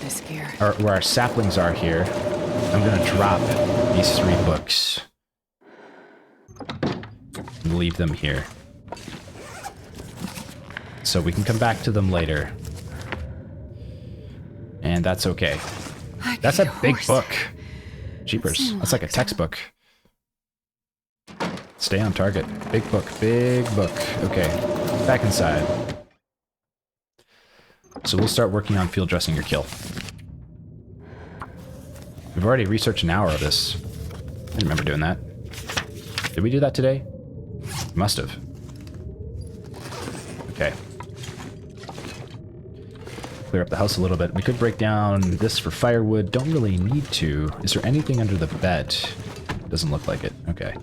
or where our saplings are here, I'm going to drop these 3 books and leave them here, so we can come back to them later. And that's okay. That's a big book. Jeepers. That's like a textbook. Stay on target. Big book. Big book. Okay. Back inside. So we'll start working on Field Dressing or Kill. We've already researched an hour of this. I didn't remember doing that. Did we do that today? We must have. Okay. Clear up the house a little bit. We could break down this for firewood. Don't really need to. Is there anything under the bed? Doesn't look like it. Okay.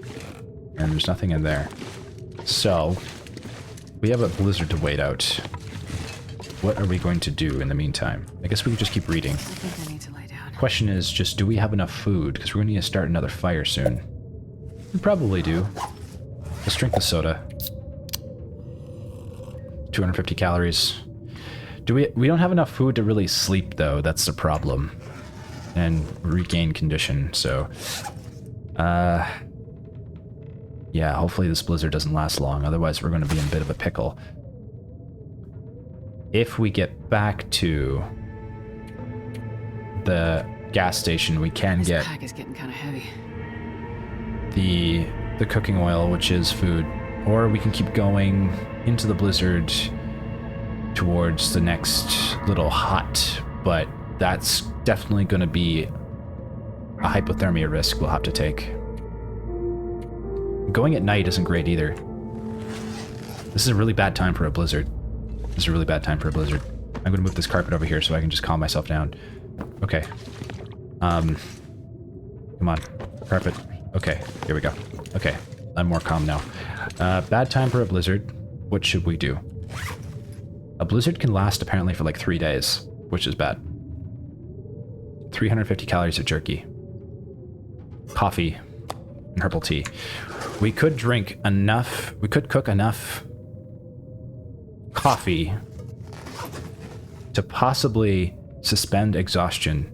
And there's nothing in there. So, we have a blizzard to wait out. What are we going to do in the meantime? I guess we can just keep reading. I think I need to lie down. Question is just, do we have enough food? Because we're going to need to start another fire soon. We probably do. Let's drink the soda. 250 calories. We don't have enough food to really sleep, though. That's the problem. And regain condition, so... yeah, hopefully this blizzard doesn't last long. Otherwise, we're going to be in a bit of a pickle. If we get back to the gas station, we can This get pack is getting kind of heavy. the cooking oil, which is food. Or we can keep going into the blizzard towards the next little hut, but that's definitely going to be a hypothermia risk we'll have to take. Going at night isn't great either. This is a really bad time for a blizzard. This is a really bad time for a blizzard. I'm going to move this carpet over here so I can just calm myself down. Okay. Come on. Carpet. Okay, here we go. Okay, I'm more calm now. Bad time for a blizzard. What should we do? A blizzard can last apparently for like 3 days, which is bad. 350 calories of jerky. Coffee and herbal tea. We could drink enough, we could cook enough coffee to possibly suspend exhaustion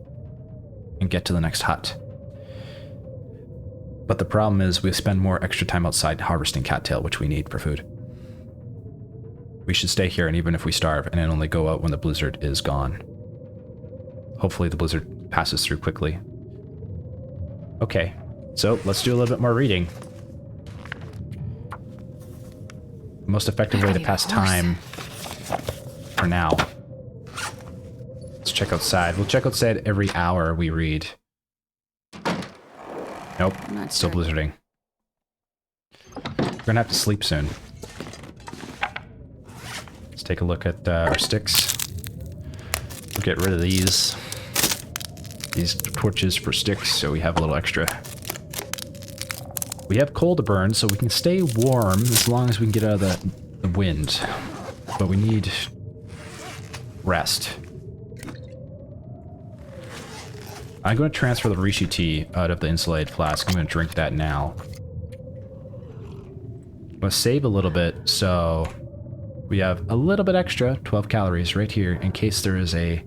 and get to the next hut. But the problem is we spend more extra time outside harvesting cattail, which we need for food. We should stay here, and even if we starve, and then only go out when the blizzard is gone. Hopefully the blizzard passes through quickly. Okay, so let's do a little bit more reading. The most effective way to pass time for now. Let's check outside. We'll check outside every hour we read. Nope, still blizzarding. We're gonna have to sleep soon. Let's take a look at our sticks. We'll get rid of these torches for sticks, so we have a little extra. We have coal to burn, so we can stay warm as long as we can get out of the wind. But we need rest. I'm going to transfer the Rishi tea out of the insulated flask. I'm going to drink that now. I'm going to save a little bit, so we have a little bit extra, 12 calories right here, in case there is a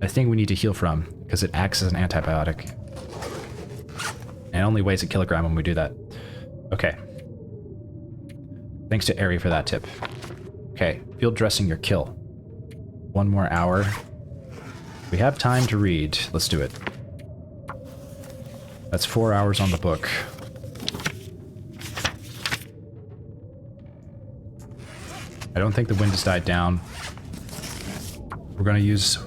thing we need to heal from, because it acts as an antibiotic. And it only weighs a kilogram when we do that. Okay. Thanks to Ari for that tip. Okay, field dressing your kill. 1 more hour. We have time to read. Let's do it. That's 4 hours on the book. I don't think the wind has died down. We're going to use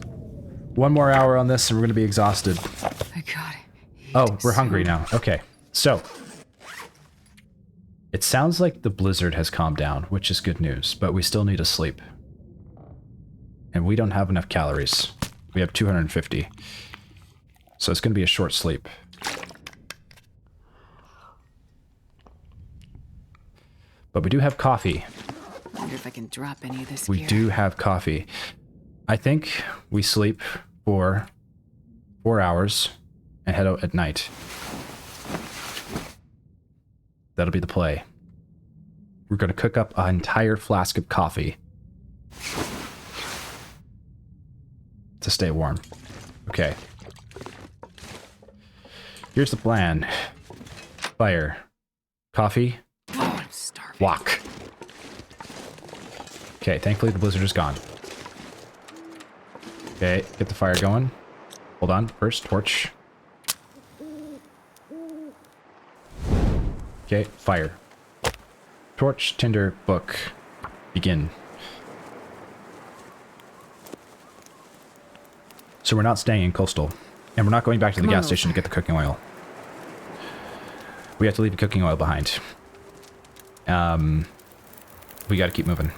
1 more hour on this and we're going to be exhausted. I got it. Oh, we're hungry now. Okay, so it sounds like the blizzard has calmed down, which is good news, but we still need to sleep. And we don't have enough calories. We have 250. So it's going to be a short sleep. But we do have coffee. I wonder if I can drop any of this We gear. do have coffee. I think we sleep for 4 hours and head out at night. That'll be the play. We're going to cook up an entire flask of coffee to stay warm. Okay. Here's the plan. Fire. Coffee. Oh, I'm starving. Walk. Okay, thankfully the blizzard is gone. Okay, get the fire going. Hold on, first, torch. Okay, fire. Torch, tinder, book. Begin. So we're not staying in Coastal. And we're not going back to the gas station to get the cooking oil. We have to leave the cooking oil behind. We gotta keep moving.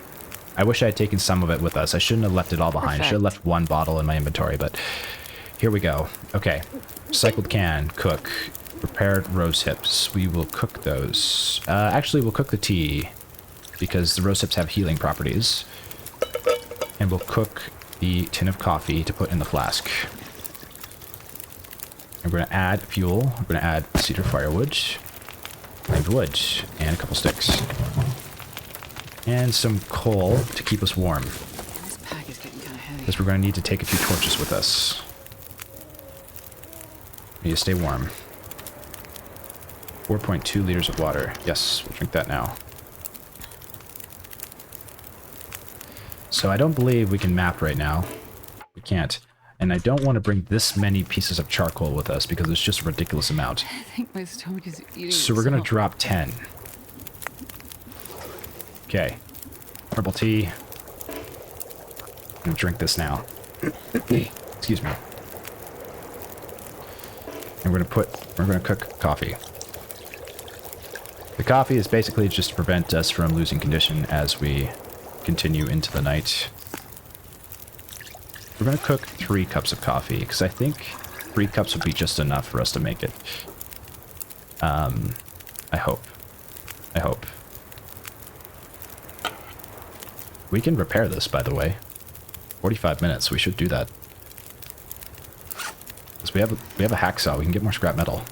I wish I had taken some of it with us. I shouldn't have left it all behind. I should have left 1 bottle in my inventory, but here we go. Okay. Recycled can, cook. Prepared rose hips. We will cook those. Actually, we'll cook the tea because the rose hips have healing properties. And we'll cook the tin of coffee to put in the flask. And we're going to add fuel. We're going to add cedar firewood, and wood, and a couple sticks. And some coal to keep us warm. This pack is getting kind of heavy. Because we're going to need to take a few torches with us. We need to stay warm. 4.2 liters of water. Yes, we'll drink that now. So I don't believe we can map right now. We can't. And I don't want to bring this many pieces of charcoal with us because it's just a ridiculous amount. I think my stomach is eating So we're going to drop 10. Okay. Herbal tea. I'm going to drink this now. Excuse me. And we're going to cook coffee. The coffee is basically just to prevent us from losing condition as we continue into the night. We're going to cook 3 cups of coffee, because I think 3 cups would be just enough for us to make it. I hope. I hope. We can repair this, by the way. 45 minutes, we should do that. Because we have a hacksaw, we can get more scrap metal.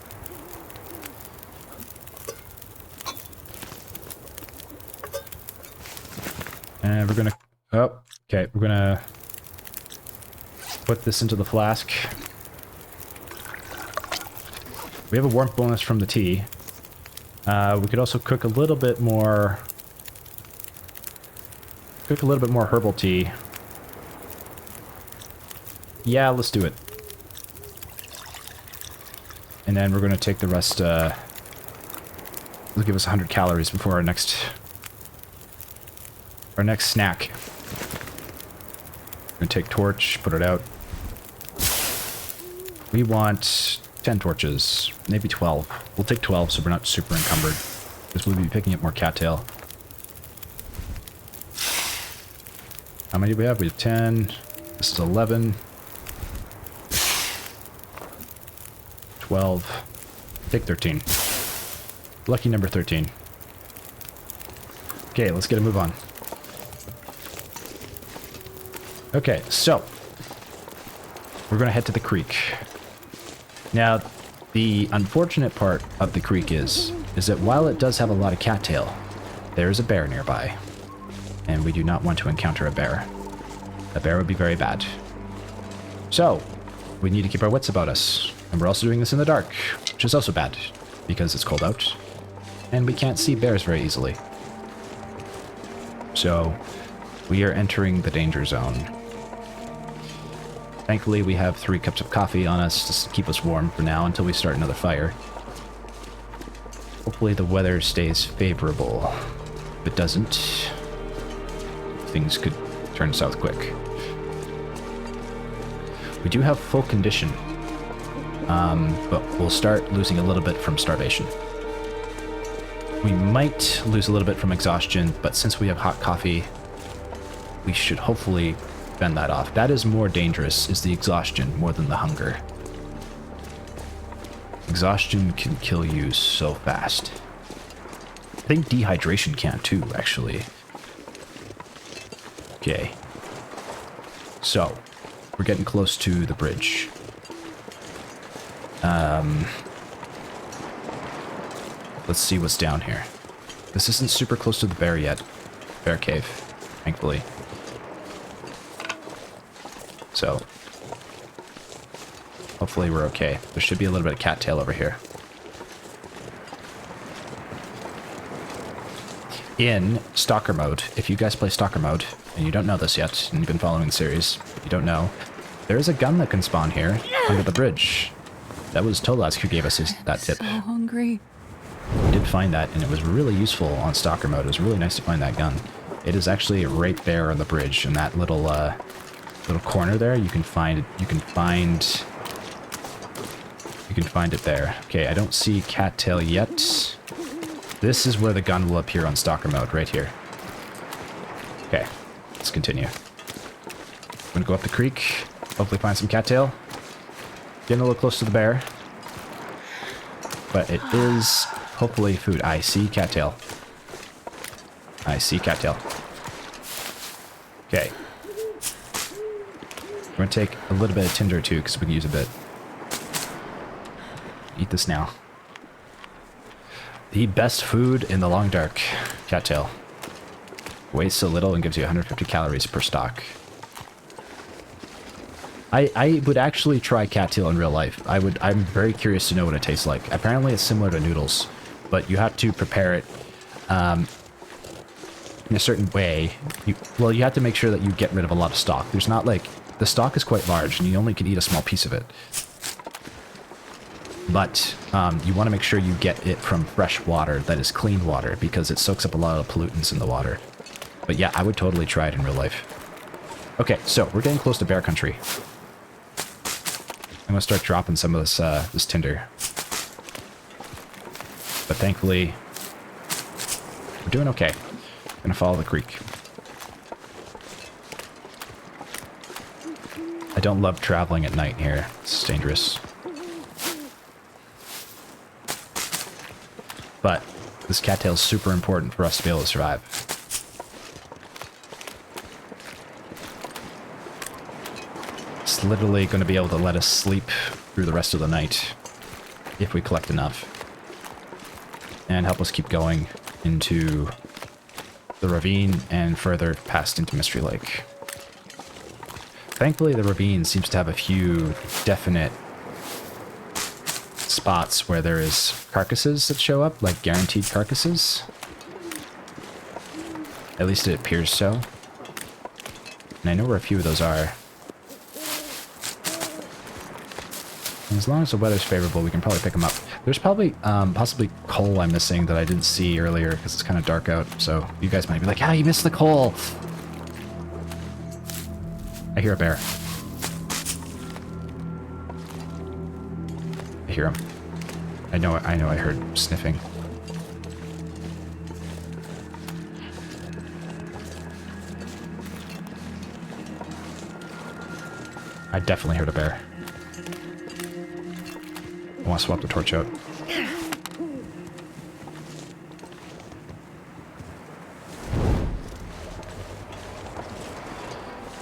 And we're gonna, oh, okay, we're gonna put this into the flask. We have a warmth bonus from the tea. We could also cook a little bit more... Cook a little bit more herbal tea. Yeah, let's do it. And then we're going to take the rest... it'll give us 100 calories before our next snack. We're going to take torch, put it out. We want 10 torches, maybe 12. We'll take 12 so we're not super encumbered, because we'll be picking up more cattail. How many do we have? We have 10. This is 11. 12. Take 13. Lucky number 13. Okay, let's get a move on. Okay, so we're going to head to the creek. Now, the unfortunate part of the creek is that while it does have a lot of cattail, there is a bear nearby. And we do not want to encounter a bear. A bear would be very bad. So, we need to keep our wits about us. And we're also doing this in the dark, which is also bad, because it's cold out. And we can't see bears very easily. So, we are entering the danger zone. Thankfully, we have 3 cups of coffee on us to keep us warm for now until we start another fire. Hopefully the weather stays favorable. If it doesn't, things could turn south quick. We do have full condition, but we'll start losing a little bit from starvation. We might lose a little bit from exhaustion, but since we have hot coffee, we should hopefully fend that off. That is more dangerous, is the exhaustion, more than the hunger. Exhaustion can kill you so fast. I think dehydration can too, actually. Okay. So, we're getting close to the bridge. Let's see what's down here. This isn't super close to the bear yet. Bear cave, thankfully. So, hopefully we're okay. There should be a little bit of cattail over here. In Stalker mode, if you guys play Stalker mode, and you don't know this yet, and you've been following the series, you don't know, there is a gun that can spawn here, under the bridge. That was Tolask who gave us that tip. So hungry. We did find that, and it was really useful on Stalker mode. It was really nice to find that gun. It is actually right there on the bridge, in that little corner there. You can find it there. Okay, I don't see cattail yet. This is where the gun will appear on Stalker mode, right here. Okay, let's continue. I'm gonna go up the creek, hopefully find some cattail. Getting a little close to the bear. But it is hopefully food. I see cattail. I see cattail. Okay. We're gonna take a little bit of tinder too, because we can use a bit. Eat this now. The best food in the long dark. Cattail. Weighs so little and gives you 150 calories per stock. I would actually try cattail in real life. I'm very curious to know what it tastes like. Apparently it's similar to noodles, but you have to prepare it in a certain way. You have to make sure that you get rid of a lot of stock. There's not like... The stock is quite large, and you only can eat a small piece of it. But you want to make sure you get it from fresh water that is clean water, because it soaks up a lot of pollutants in the water. But yeah, I would totally try it in real life. Okay, so we're getting close to bear country. I'm going to start dropping some of this tinder. But thankfully, we're doing okay. I'm going to follow the creek. I don't love traveling at night here. It's dangerous. But this cattail is super important for us to be able to survive. It's literally going to be able to let us sleep through the rest of the night if we collect enough. And help us keep going into the ravine and further past into Mystery Lake. Thankfully, the ravine seems to have a few definite spots where there is carcasses that show up, like guaranteed carcasses. At least it appears so. And I know where a few of those are. And as long as the weather's favorable, we can probably pick them up. There's probably, possibly coal I'm missing that I didn't see earlier because it's kind of dark out. So you guys might be like, ah, you missed the coal. I hear a bear. I hear him. I know I heard sniffing. I definitely heard a bear. I want to swap the torch out.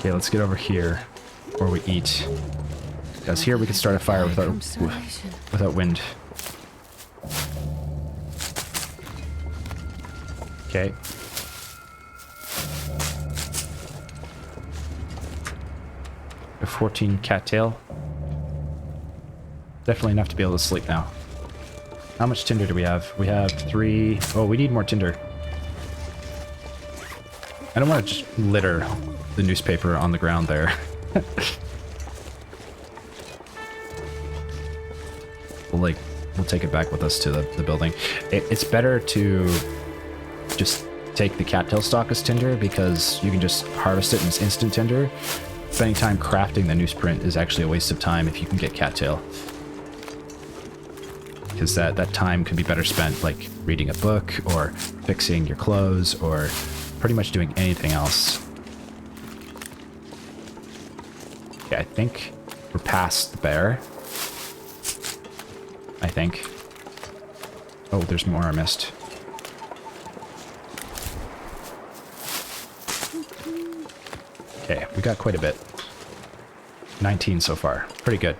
Okay, let's get over here where we eat. Because here we can start a fire without wind. Okay. A 14 cattail. Definitely enough to be able to sleep now. How much tinder do we have? We have 3. Oh, we need more tinder. I don't want to just litter the newspaper on the ground there. We'll take it back with us to the building. It's better to just take the cattail stalk as tinder because you can just harvest it and it's instant tinder. Spending time crafting the newsprint is actually a waste of time if you can get cattail. Because that time could be better spent like reading a book or fixing your clothes or pretty much doing anything else. Okay, I think we're past the bear. I think. Oh, there's more I missed. Okay, we got quite a bit. 19 so far. Pretty good.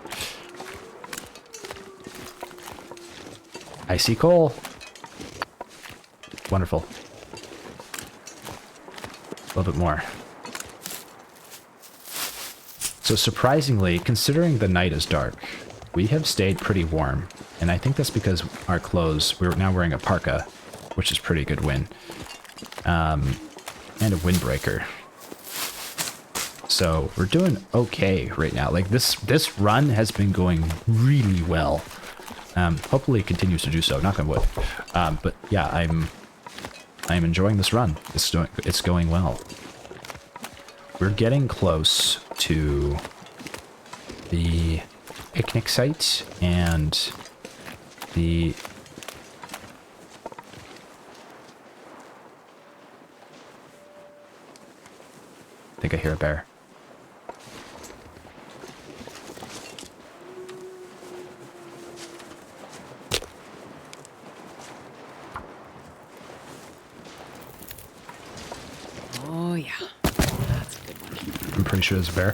I see coal. Wonderful. A little bit more. So surprisingly, considering the night is dark, we have stayed pretty warm. And I think that's because our clothes, we're now wearing a parka, which is pretty good win. And a windbreaker. So we're doing okay right now. Like this run has been going really well. Hopefully it continues to do so, knock on wood. But yeah, I'm enjoying this run. It's going well. We're getting close to the picnic site and the I think I hear a bear. Oh, yeah. That's a good one. I'm pretty sure there's a bear.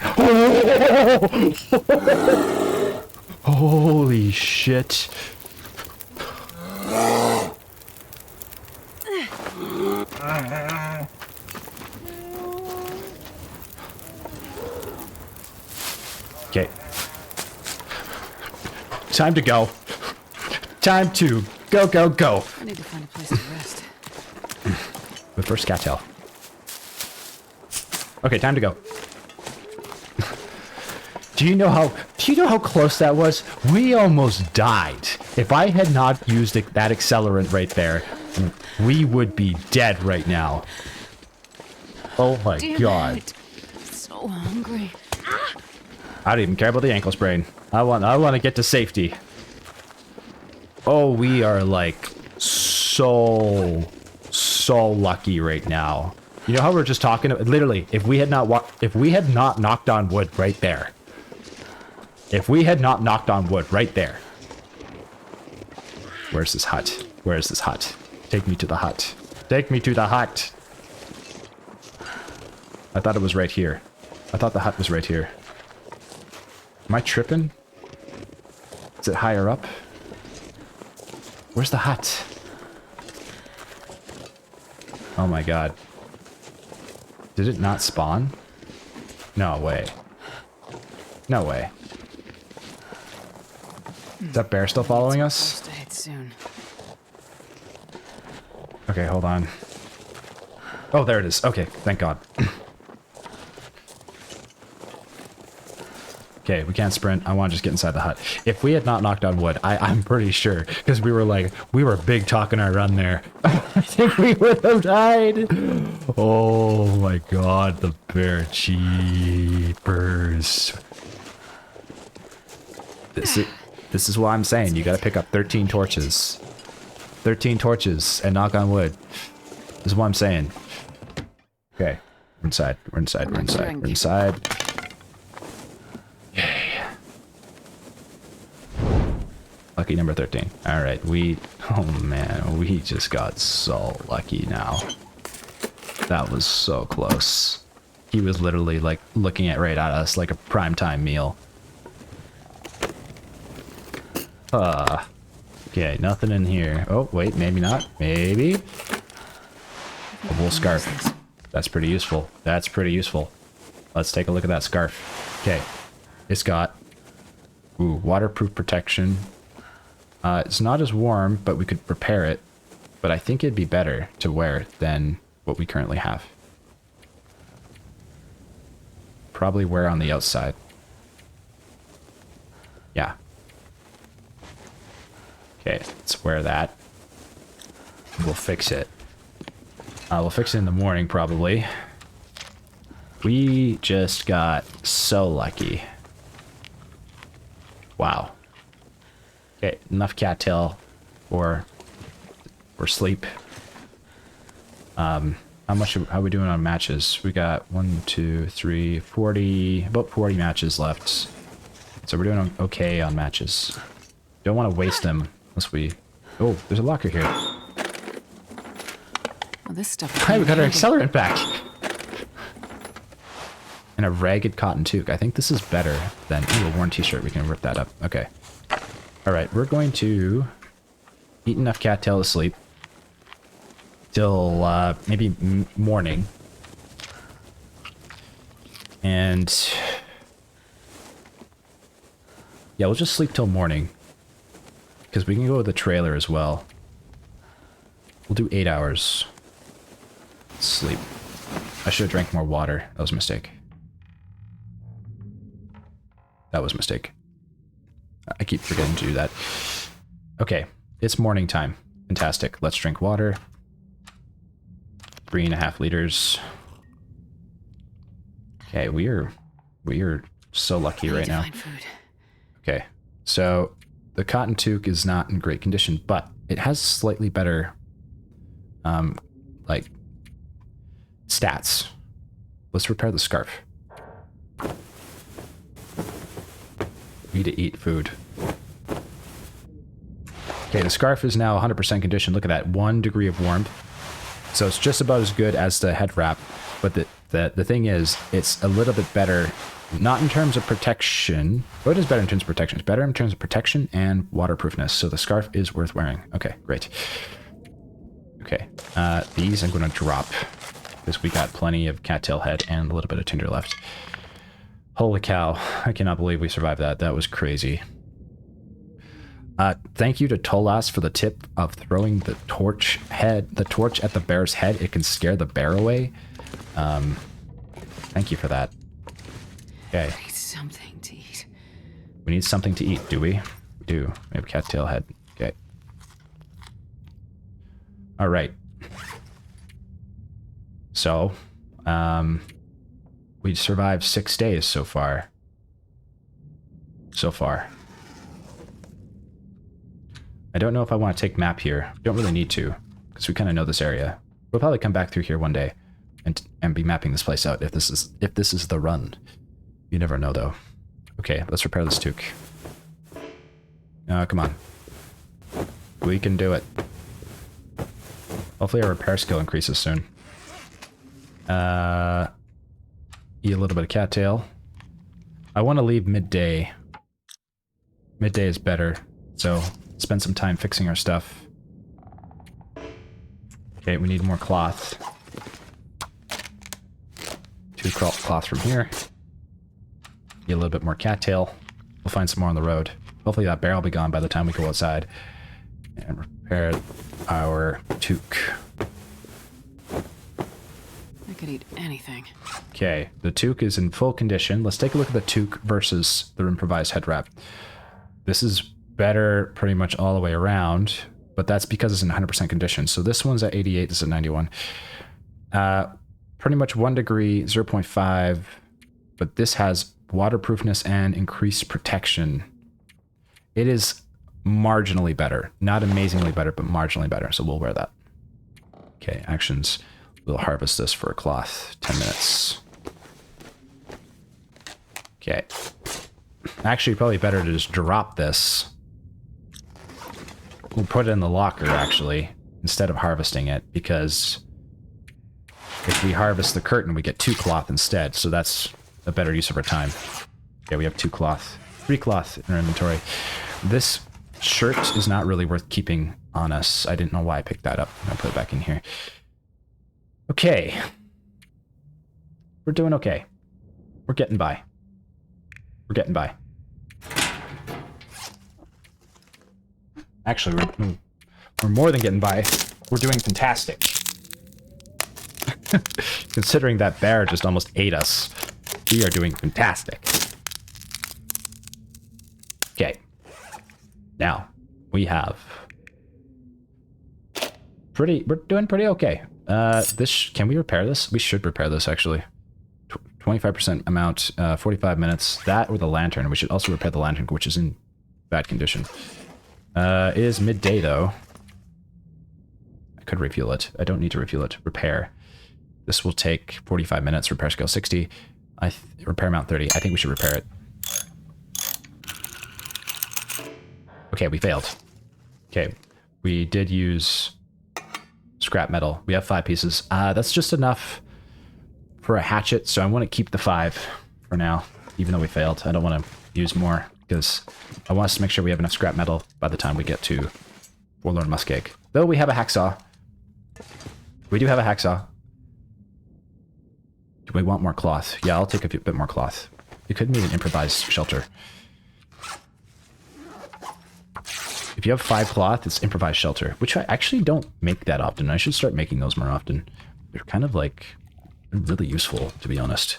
Holy shit. Okay. Time to go. Time to go, go, go. I need to find a place to rest. But first, cattail. Okay, time to go. Do you know how close that was? We almost died. If I had not used that accelerant right there, we would be dead right now. Oh my god. It. So hungry. I don't even care about the ankle sprain. I want to get to safety. Oh, we are like so lucky right now. You know how we're just talking? Literally, if we had not knocked on wood right there. If we had not knocked on wood right there. Where's this hut? Where is this hut? Take me to the hut. Take me to the hut. I thought it was right here. I thought the hut was right here. Am I tripping? Is it higher up? Where's the hut? Oh my god. Did it not spawn? No way. No way. Is that bear still following us? Supposed to hit soon. Okay, hold on. Oh, there it is. Okay, thank God. Okay, we can't sprint. I want to just get inside the hut. If we had not knocked on wood, I'm pretty sure, because we were big talking our run there. I think we would have died. Oh my God, the bear cheapers. This is what I'm saying. You got to pick up 13 torches. 13 torches and knock on wood. This is what I'm saying. Okay, we're inside. We're inside. We're inside. We're inside. Lucky number 13. All right, oh man, we just got so lucky now. That was so close. He was literally like looking right at us like a primetime meal. Okay, nothing in here. Oh, wait, maybe not. Maybe. A wool scarf. That's pretty useful. That's pretty useful. Let's take a look at that scarf. Okay. It's got waterproof protection. It's not as warm, but we could prepare it. But I think it'd be better to wear than what we currently have. Probably wear on the outside. Yeah. Okay, let's wear that. We'll fix it. We'll fix it in the morning, probably. We just got so lucky. Wow. Okay, enough cattail for sleep. How are we doing on matches? We got 1, 2, 3, 40, about 40 matches left. So we're doing okay on matches. Don't want to waste them unless we... Oh, there's a locker here. Well, this stuff. Hi, we got our accelerant back. And a ragged cotton toque. I think this is better than a worn t-shirt. We can rip that up. Okay. All right, we're going to eat enough cattail to sleep till maybe morning. And yeah, we'll just sleep till morning because we can go with the trailer as well. We'll do 8 hours sleep. I should have drank more water. That was a mistake. That was a mistake. I keep forgetting to do that. Okay, it's morning time. Fantastic. Let's drink water. 3.5 liters. Okay, we are so lucky right now. Okay, so the cotton toque is not in great condition, but it has slightly better, like, stats. Let's repair the scarf. We need to eat food. Okay, the scarf is now 100% condition. Look at that, 1 degree of warmth. So it's just about as good as the head wrap. But the thing is, it's a little bit better, not in terms of protection. Well, it is better in terms of protection. It's better in terms of protection and waterproofness. So the scarf is worth wearing. Okay, great. Okay, these I'm going to drop because we got plenty of cattail head and a little bit of tinder left. Holy cow, I cannot believe we survived that. That was crazy. Thank you to Tolas for the tip of throwing the torch at the bear's head. It can scare the bear away. Thank you for that. Okay. I need something to eat. We need something to eat, do we? We do. We have cattail head. Okay. All right. So, we survived 6 days so far. I don't know if I want to take map here. Don't really need to, because we kind of know this area. We'll probably come back through here one day and be mapping this place out if this is the run. You never know though. Okay, let's repair this toque. Come on. We can do it. Hopefully our repair skill increases soon. Eat a little bit of cattail. I want to leave midday. Midday is better, so spend some time fixing our stuff. Okay, we need more cloth. 2 cloth from here. Get a little bit more cattail. We'll find some more on the road. Hopefully that barrel will be gone by the time we go outside. And repair our toque. I could eat anything. Okay, the toque is in full condition. Let's take a look at the toque versus the improvised head wrap. This is better pretty much all the way around, but that's because it's in 100% condition. So this one's at 88, this is at 91. Pretty much 1 degree, 0.5, but this has waterproofness and increased protection. It is marginally better. Not amazingly better, but marginally better. So we'll wear that. Okay, actions. We'll harvest this for a cloth. 10 minutes. Okay. Actually, probably better to just drop this. We'll put it in the locker, actually, instead of harvesting it, because if we harvest the curtain, we get 2 cloth instead, so that's a better use of our time. Okay, we have 2 cloth. 3 cloth in our inventory. This shirt is not really worth keeping on us. I didn't know why I picked that up. I'm gonna put it back in here. Okay. We're doing okay. We're getting by. We're getting by. Actually, we're more than getting by. We're doing fantastic. Considering that bear just almost ate us, we are doing fantastic. Okay. Now, we have... we're doing pretty okay. Can we repair this? We should repair this, actually. 25% amount, 45 minutes. That or the lantern. We should also repair the lantern, which is in bad condition. It is midday, though. I could refuel it. I don't need to refuel it. Repair. This will take 45 minutes. Repair skill 60. Repair amount 30. I think we should repair it. Okay, we failed. Okay, we did use scrap metal. We have 5 pieces. That's just enough for a hatchet, so I want to keep the 5 for now, even though we failed. I don't want to use more, because I want us to make sure we have enough scrap metal by the time we get to Forlorn Muskeg. Though we have a hacksaw. We do have a hacksaw. Do we want more cloth? Yeah, I'll take a bit more cloth. We could need an improvised shelter. If you have 5 cloth, it's improvised shelter, which I actually don't make that often. I should start making those more often. They're kind of like really useful, to be honest.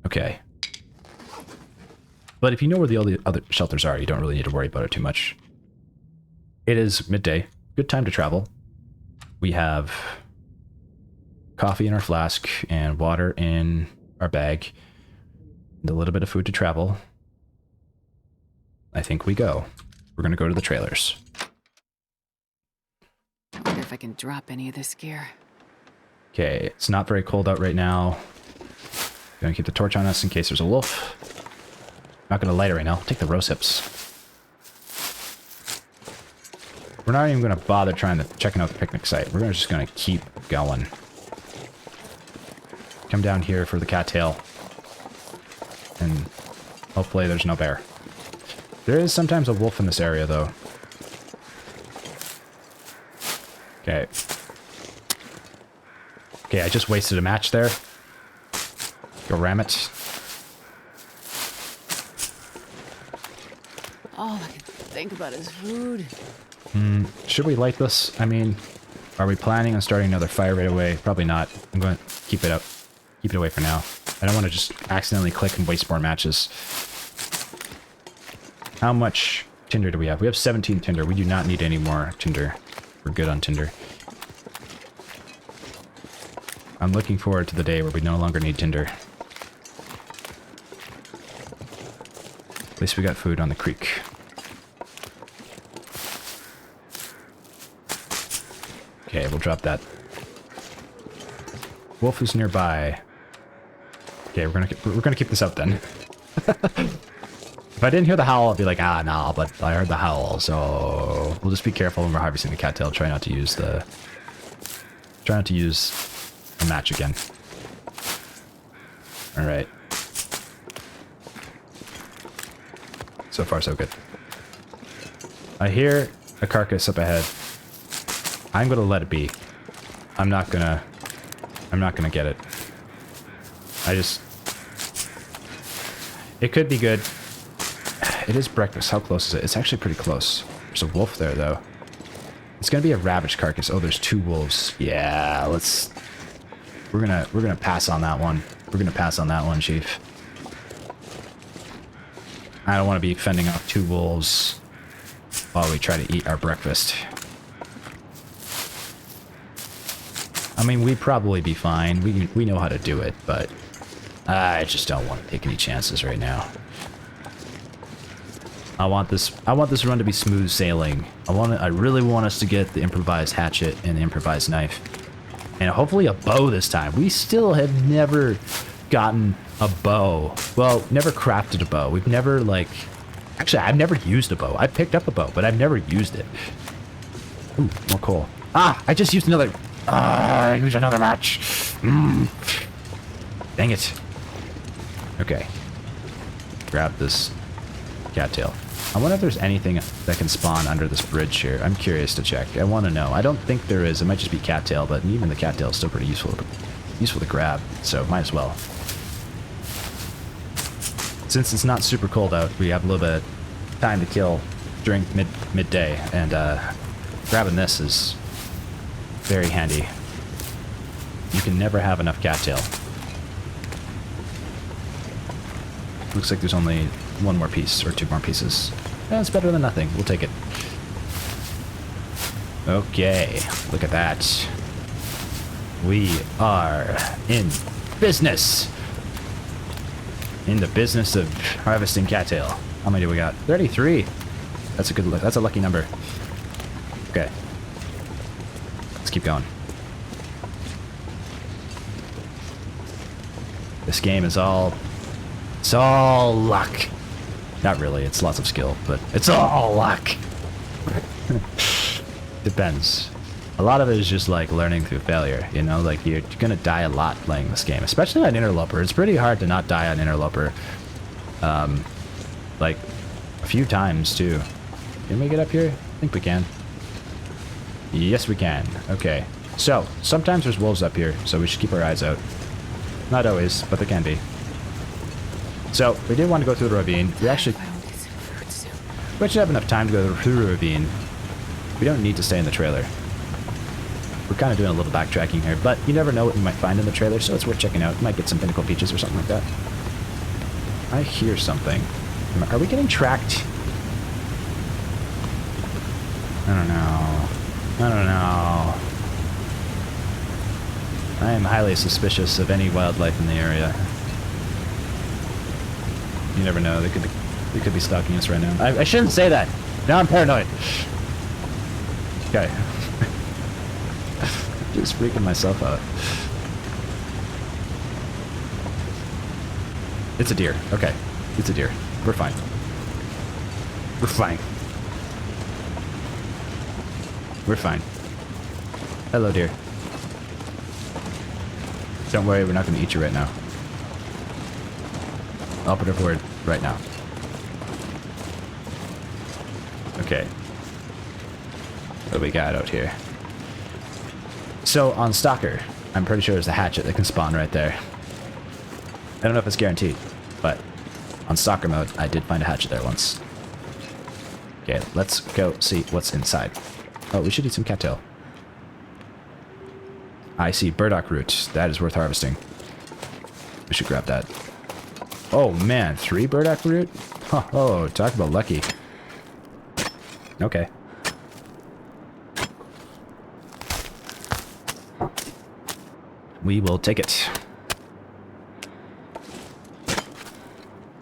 Okay. But if you know where the other shelters are, you don't really need to worry about it too much. It is midday. Good time to travel. We have coffee in our flask and water in our bag and a little bit of food to travel. I think we go. We're going to go to the trailers. I wonder if I can drop any of this gear. Okay, it's not very cold out right now. Gonna keep the torch on us in case there's a wolf. Not gonna light it right now. Take the rose hips. We're not even gonna bother checking out the picnic site. We're just gonna keep going. Come down here for the cattail. And hopefully there's no bear. There is sometimes a wolf in this area, though. Okay. Okay, I just wasted a match there. Go ram it. All I can think about is food. Should we light this? I mean, are we planning on starting another fire right away? Probably not. I'm going to keep it up. Keep it away for now. I don't want to just accidentally click and waste more matches. How much tinder do we have? We have 17 tinder. We do not need any more tinder. We're good on tinder. I'm looking forward to the day where we no longer need tinder. At least we got food on the creek. Okay, we'll drop that. Wolf is nearby. Okay, we're gonna keep this up then. If I didn't hear the howl, I'd be like, ah, no, but I heard the howl, so we'll just be careful when we're harvesting the cattail. Try not to use a match again. All right. So far, so good. I hear a carcass up ahead. I'm gonna let it be. I'm not gonna get it. It could be good. It is breakfast. How close is it? It's actually pretty close. There's a wolf there, though. It's gonna be a ravaged carcass. Oh, there's 2 wolves. Yeah, let's... We're gonna pass on that one. We're gonna pass on that one, Chief. I don't want to be fending off 2 wolves while we try to eat our breakfast. I mean, we'd probably be fine. We know how to do it, but I just don't want to take any chances right now. I want this run to be smooth sailing. I really want us to get the improvised hatchet and the improvised knife. And hopefully a bow this time. We still have never gotten a bow. Well, never crafted a bow. We've never, like... Actually, I've never used a bow. I picked up a bow, but I've never used it. Ooh, more coal. Ah, I just used another... Ah, I used another match. Dang it. Okay. Grab this cattail. I wonder if there's anything that can spawn under this bridge here. I'm curious to check. I want to know. I don't think there is. It might just be cattail, but even the cattail is still pretty useful to grab, so might as well. Since it's not super cold out, we have a little bit of time to kill during midday, and grabbing this is very handy. You can never have enough cattail. Looks like there's only 1 more piece, or 2 more pieces. That's better than nothing. We'll take it. Okay, look at that. We are in business. In the business of harvesting cattail. How many do we got? 33. That's a lucky number. Okay. Let's keep going. This game is all... It's all luck. Not really, it's lots of skill, but it's all luck. Depends. A lot of it is just like learning through failure, you know? Like you're gonna die a lot playing this game, especially on Interloper. It's pretty hard to not die on Interloper. Like a few times too. Can we get up here? I think we can. Yes, we can. Okay. So, sometimes there's wolves up here, so we should keep our eyes out. Not always, but there can be. So, we did want to go through the ravine. We actually have enough time to go through the ravine. We don't need to stay in the trailer. We're kind of doing a little backtracking here, but you never know what we might find in the trailer, so it's worth checking out. We might get some pinnacle peaches or something like that. I hear something. Are we getting tracked? I don't know. I don't know. I am highly suspicious of any wildlife in the area. You never know. They could be stalking us right now. I shouldn't say that. Now I'm paranoid. Okay. Just freaking myself out. It's a deer. Okay. It's a deer. We're fine. We're fine. We're fine. Hello, deer. Don't worry, we're not going to eat you right now. Operative word, right now. Okay. What do we got out here? So, on Stalker, I'm pretty sure there's a hatchet that can spawn right there. I don't know if it's guaranteed, but on Stalker mode, I did find a hatchet there once. Okay, let's go see what's inside. Oh, we should eat some cattail. I see burdock root. That is worth harvesting. We should grab that. Oh man, 3 burdock root? Oh, talk about lucky. Okay. We will take it.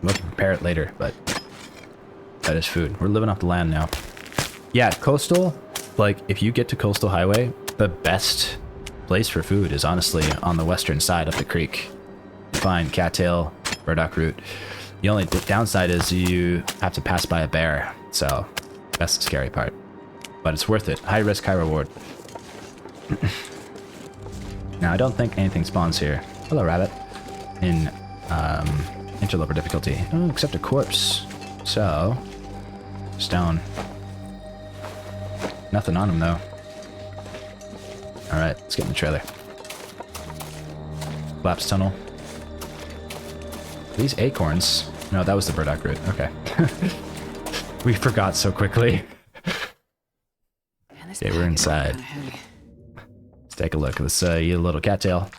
We'll prepare it later, but that is food. We're living off the land now. Yeah, coastal, like if you get to Coastal Highway, the best place for food is honestly on the western side of the creek. Find cattail, burdock root. The only downside is you have to pass by a bear, so that's the scary part. But it's worth it. High risk, high reward. Now, I don't think anything spawns here. Hello, rabbit. In Interloper difficulty. Oh, except a corpse. So, stone. Nothing on him, though. Alright, let's get in the trailer. Collapse tunnel. These acorns. No, that was the burdock root. Okay. We forgot so quickly. Man, this Okay, we're pack is inside. kinda heavy. Let's take a look. Let's eat a little cattail.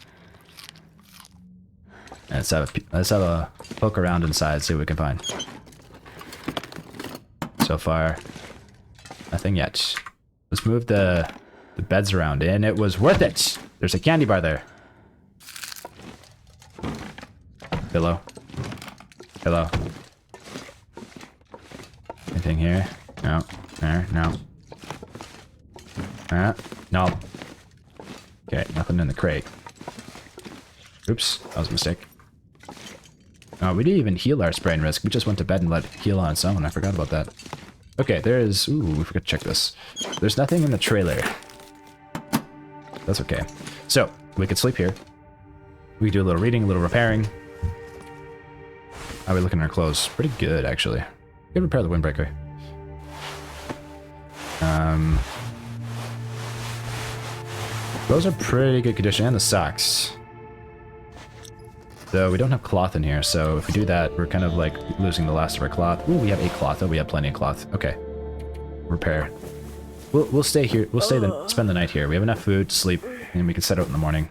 And let's have a poke around inside, see what we can find. So far, nothing yet. Let's move the beds around, and it was worth it. There's a candy bar there. Pillow. Hello. Anything here? No. There? No. No. Okay, nothing in the crate. Oops, that was a mistake. Oh, we didn't even heal our sprain risk. We just went to bed and let it heal on its own. I forgot about that. Okay, there is... Ooh, we forgot to check this. There's nothing in the trailer. That's okay. So, we could sleep here. We could do a little reading, a little repairing. How are we looking at our clothes? Pretty good, actually. We could repair the windbreaker. Those are pretty good condition, and the socks. Though we don't have cloth in here, so if we do that, we're kind of like losing the last of our cloth. Ooh, we have 8 cloth. Oh, we have plenty of cloth. Okay. Repair. We'll stay here. We'll spend the night here. We have enough food to sleep, and we can set out in the morning.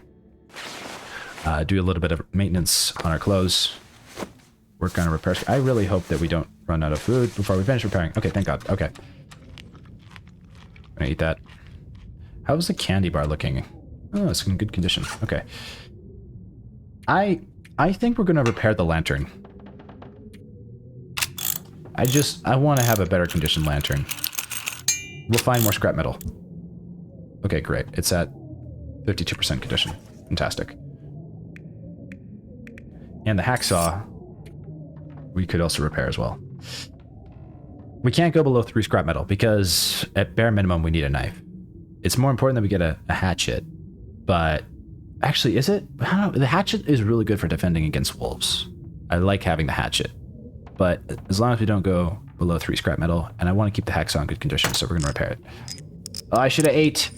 Do a little bit of maintenance on our clothes. Work on a repair. I really hope that we don't run out of food before we finish repairing. Okay, thank God. Okay. I'm gonna eat that. How's the candy bar looking? Oh, it's in good condition. Okay. I think we're gonna repair the lantern. I want to have a better condition lantern. We'll find more scrap metal. Okay, great. It's at 52% condition. Fantastic. And the hacksaw, we could also repair as well. We can't go below 3 scrap metal because at bare minimum we need a knife. It's more important that we get a hatchet, but actually, is it? I don't know. The hatchet is really good for defending against wolves. I like having the hatchet, but as long as we don't go below 3 scrap metal, and I want to keep the hacksaw in good condition, so we're gonna repair it. Oh, I should have ate.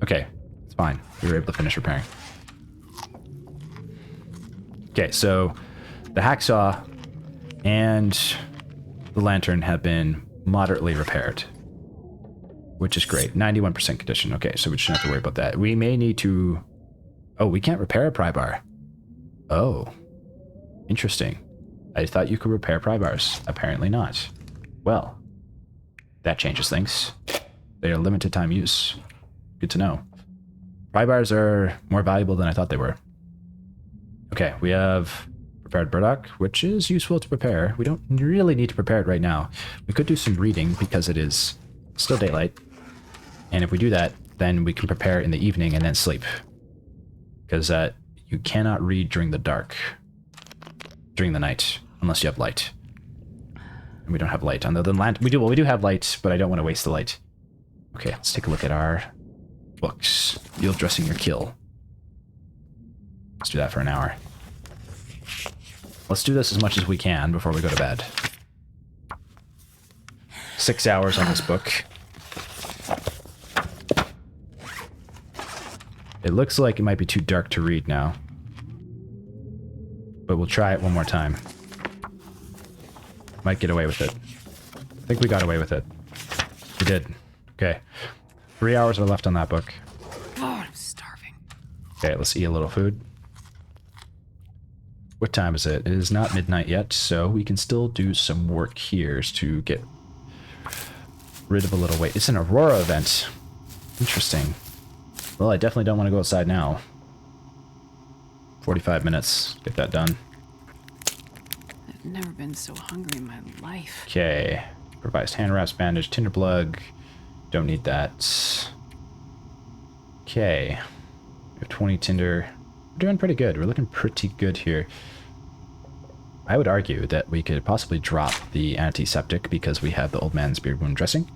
Okay, it's fine. We were able to finish repairing. Okay, so the hacksaw and the lantern have been moderately repaired, which is great. 91% condition. Okay, so we shouldn't have to worry about that. We may need to... Oh, we can't repair a pry bar. Oh, interesting. I thought you could repair pry bars. Apparently not. Well, that changes things. They are limited time use. Good to know. Pry bars are more valuable than I thought they were. Okay, we have prepared burdock, which is useful to prepare. We don't really need to prepare it right now. We could do some reading because it is still daylight. And if we do that, then we can prepare in the evening and then sleep. Because you cannot read during the dark. During the night, unless you have light. And we don't have light. Other than we do have light, but I don't want to waste the light. Okay, let's take a look at our books. Field dressing your kill. Let's do that for an hour. Let's do this as much as we can before we go to bed. 6 hours on this book. It looks like it might be too dark to read now. But we'll try it one more time. Might get away with it. I think we got away with it. We did. Okay. 3 hours are left on that book. God, I'm starving. Okay, let's eat a little food. What time is it? It is not midnight yet, so we can still do some work here to get rid of a little weight. It's an Aurora event. Interesting. Well, I definitely don't want to go outside now. 45 minutes. Get that done. I've never been so hungry in my life. Okay. Revised hand wraps, bandage, tinder plug. Don't need that. Okay. We have 20 tinder. We're doing pretty good. We're looking pretty good here. I would argue that we could possibly drop the antiseptic because we have the old man's beard wound dressing.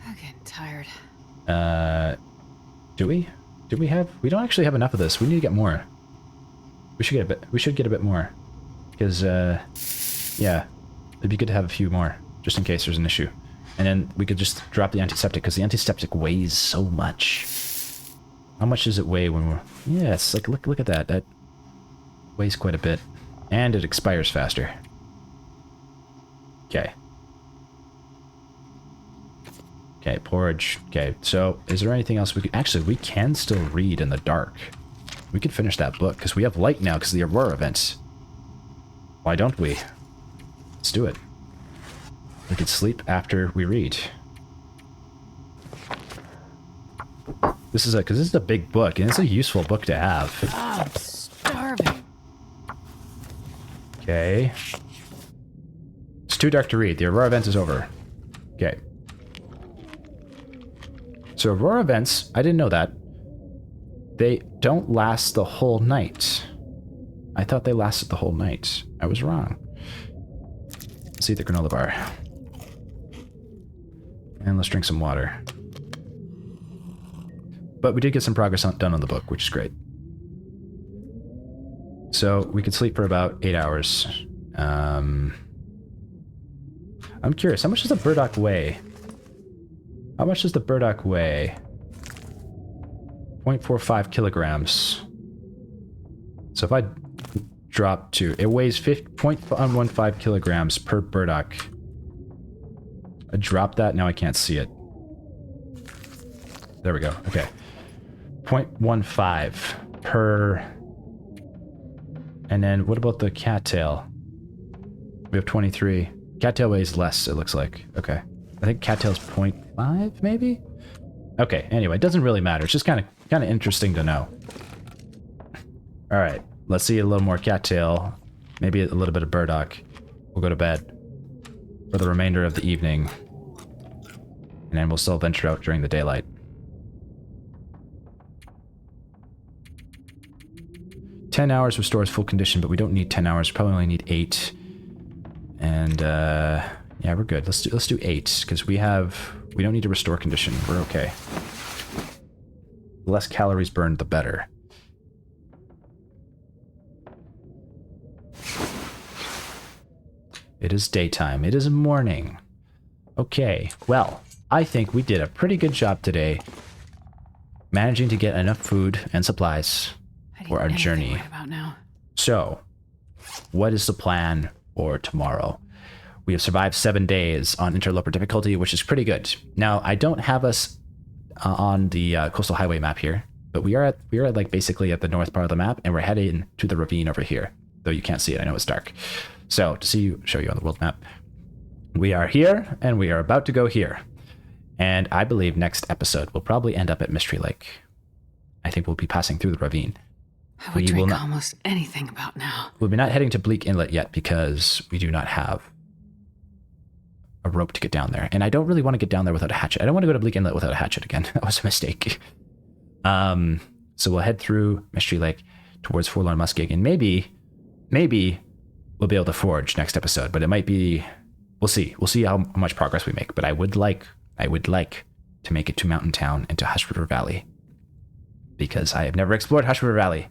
I'm getting tired. Do we? Do we have? We don't actually have enough of this. We need to get more. We should get a bit. We should get a bit more, because yeah, it'd be good to have a few more just in case there's an issue, and then we could just drop the antiseptic because the antiseptic weighs so much. How much does it weigh when we're? Yeah, it's like look at that. That weighs quite a bit, and it expires faster. Okay. Okay, porridge. Okay, so is there anything else we could... Actually, we can still read in the dark. We could finish that book, because we have light now because of the Aurora event. Why don't we? Let's do it. We could sleep after we read. This is because this is a big book, and it's a useful book to have. Oh, I'm starving. Okay. It's too dark to read. The Aurora event is over. Okay. So Aurora events, I didn't know that. They don't last the whole night. I thought they lasted the whole night. I was wrong. Let's see the granola bar. And let's drink some water. But we did get some progress done on the book, which is great. So we could sleep for about 8 hours. I'm curious, how much does the burdock weigh? How much does the burdock weigh? 0.45 kilograms. So if I drop to... It weighs 0.15 kilograms per burdock. I dropped that, now I can't see it. There we go, okay. 0.15 per... And then what about the cattail? We have 23. Cattail weighs less, it looks like. Okay. I think cattail's 0.5, maybe? Okay, anyway, it doesn't really matter. It's just kind of interesting to know. Alright, let's see a little more cattail. Maybe a little bit of burdock. We'll go to bed for the remainder of the evening. And then we'll still venture out during the daylight. "10 hours restores full condition, but we don't need 10 hours. Probably only need 8. And yeah, we're good. Let's do 8 because we don't need to restore condition. We're okay. The less calories burned, the better. It is daytime. It is morning. Okay, well, I think we did a pretty good job today managing to get enough food and supplies for our journey. Right about now. So, what is the plan for tomorrow? We have survived 7 days on Interloper difficulty, which is pretty good. Now, I don't have us on the coastal highway map here, but we are like basically at the north part of the map, and we're heading to the ravine over here. Though you can't see it, I know it's dark. So to show you on the world map, we are here, and we are about to go here. And I believe next episode will probably end up at Mystery Lake. I think we'll be passing through the ravine. I would drink almost anything about now. We'll be not heading to Bleak Inlet yet because we do not have a rope to get down there. And I don't really want to get down there without a hatchet. I don't want to go to Bleak Inlet without a hatchet again. That was a mistake. So we'll head through Mystery Lake towards Forlorn Muskeg, and maybe we'll be able to forge next episode, but it might be, we'll see. We'll see how much progress we make, but I would like to make it to Mountain Town and to Hush River Valley because I have never explored Hush River Valley.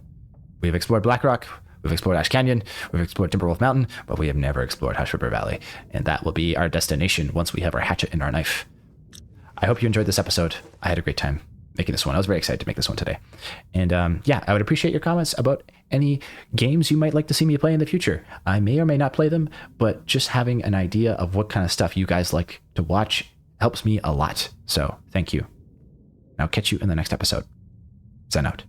We've explored Black Rock, we've explored Ash Canyon, we've explored Timberwolf Mountain, but we have never explored Hush River Valley, and that will be our destination once we have our hatchet and our knife. I hope you enjoyed this episode. I had a great time making this one. I was very excited to make this one today. And yeah, I would appreciate your comments about any games you might like to see me play in the future. I may or may not play them, but just having an idea of what kind of stuff you guys like to watch helps me a lot. So thank you. I'll catch you in the next episode. Sign out.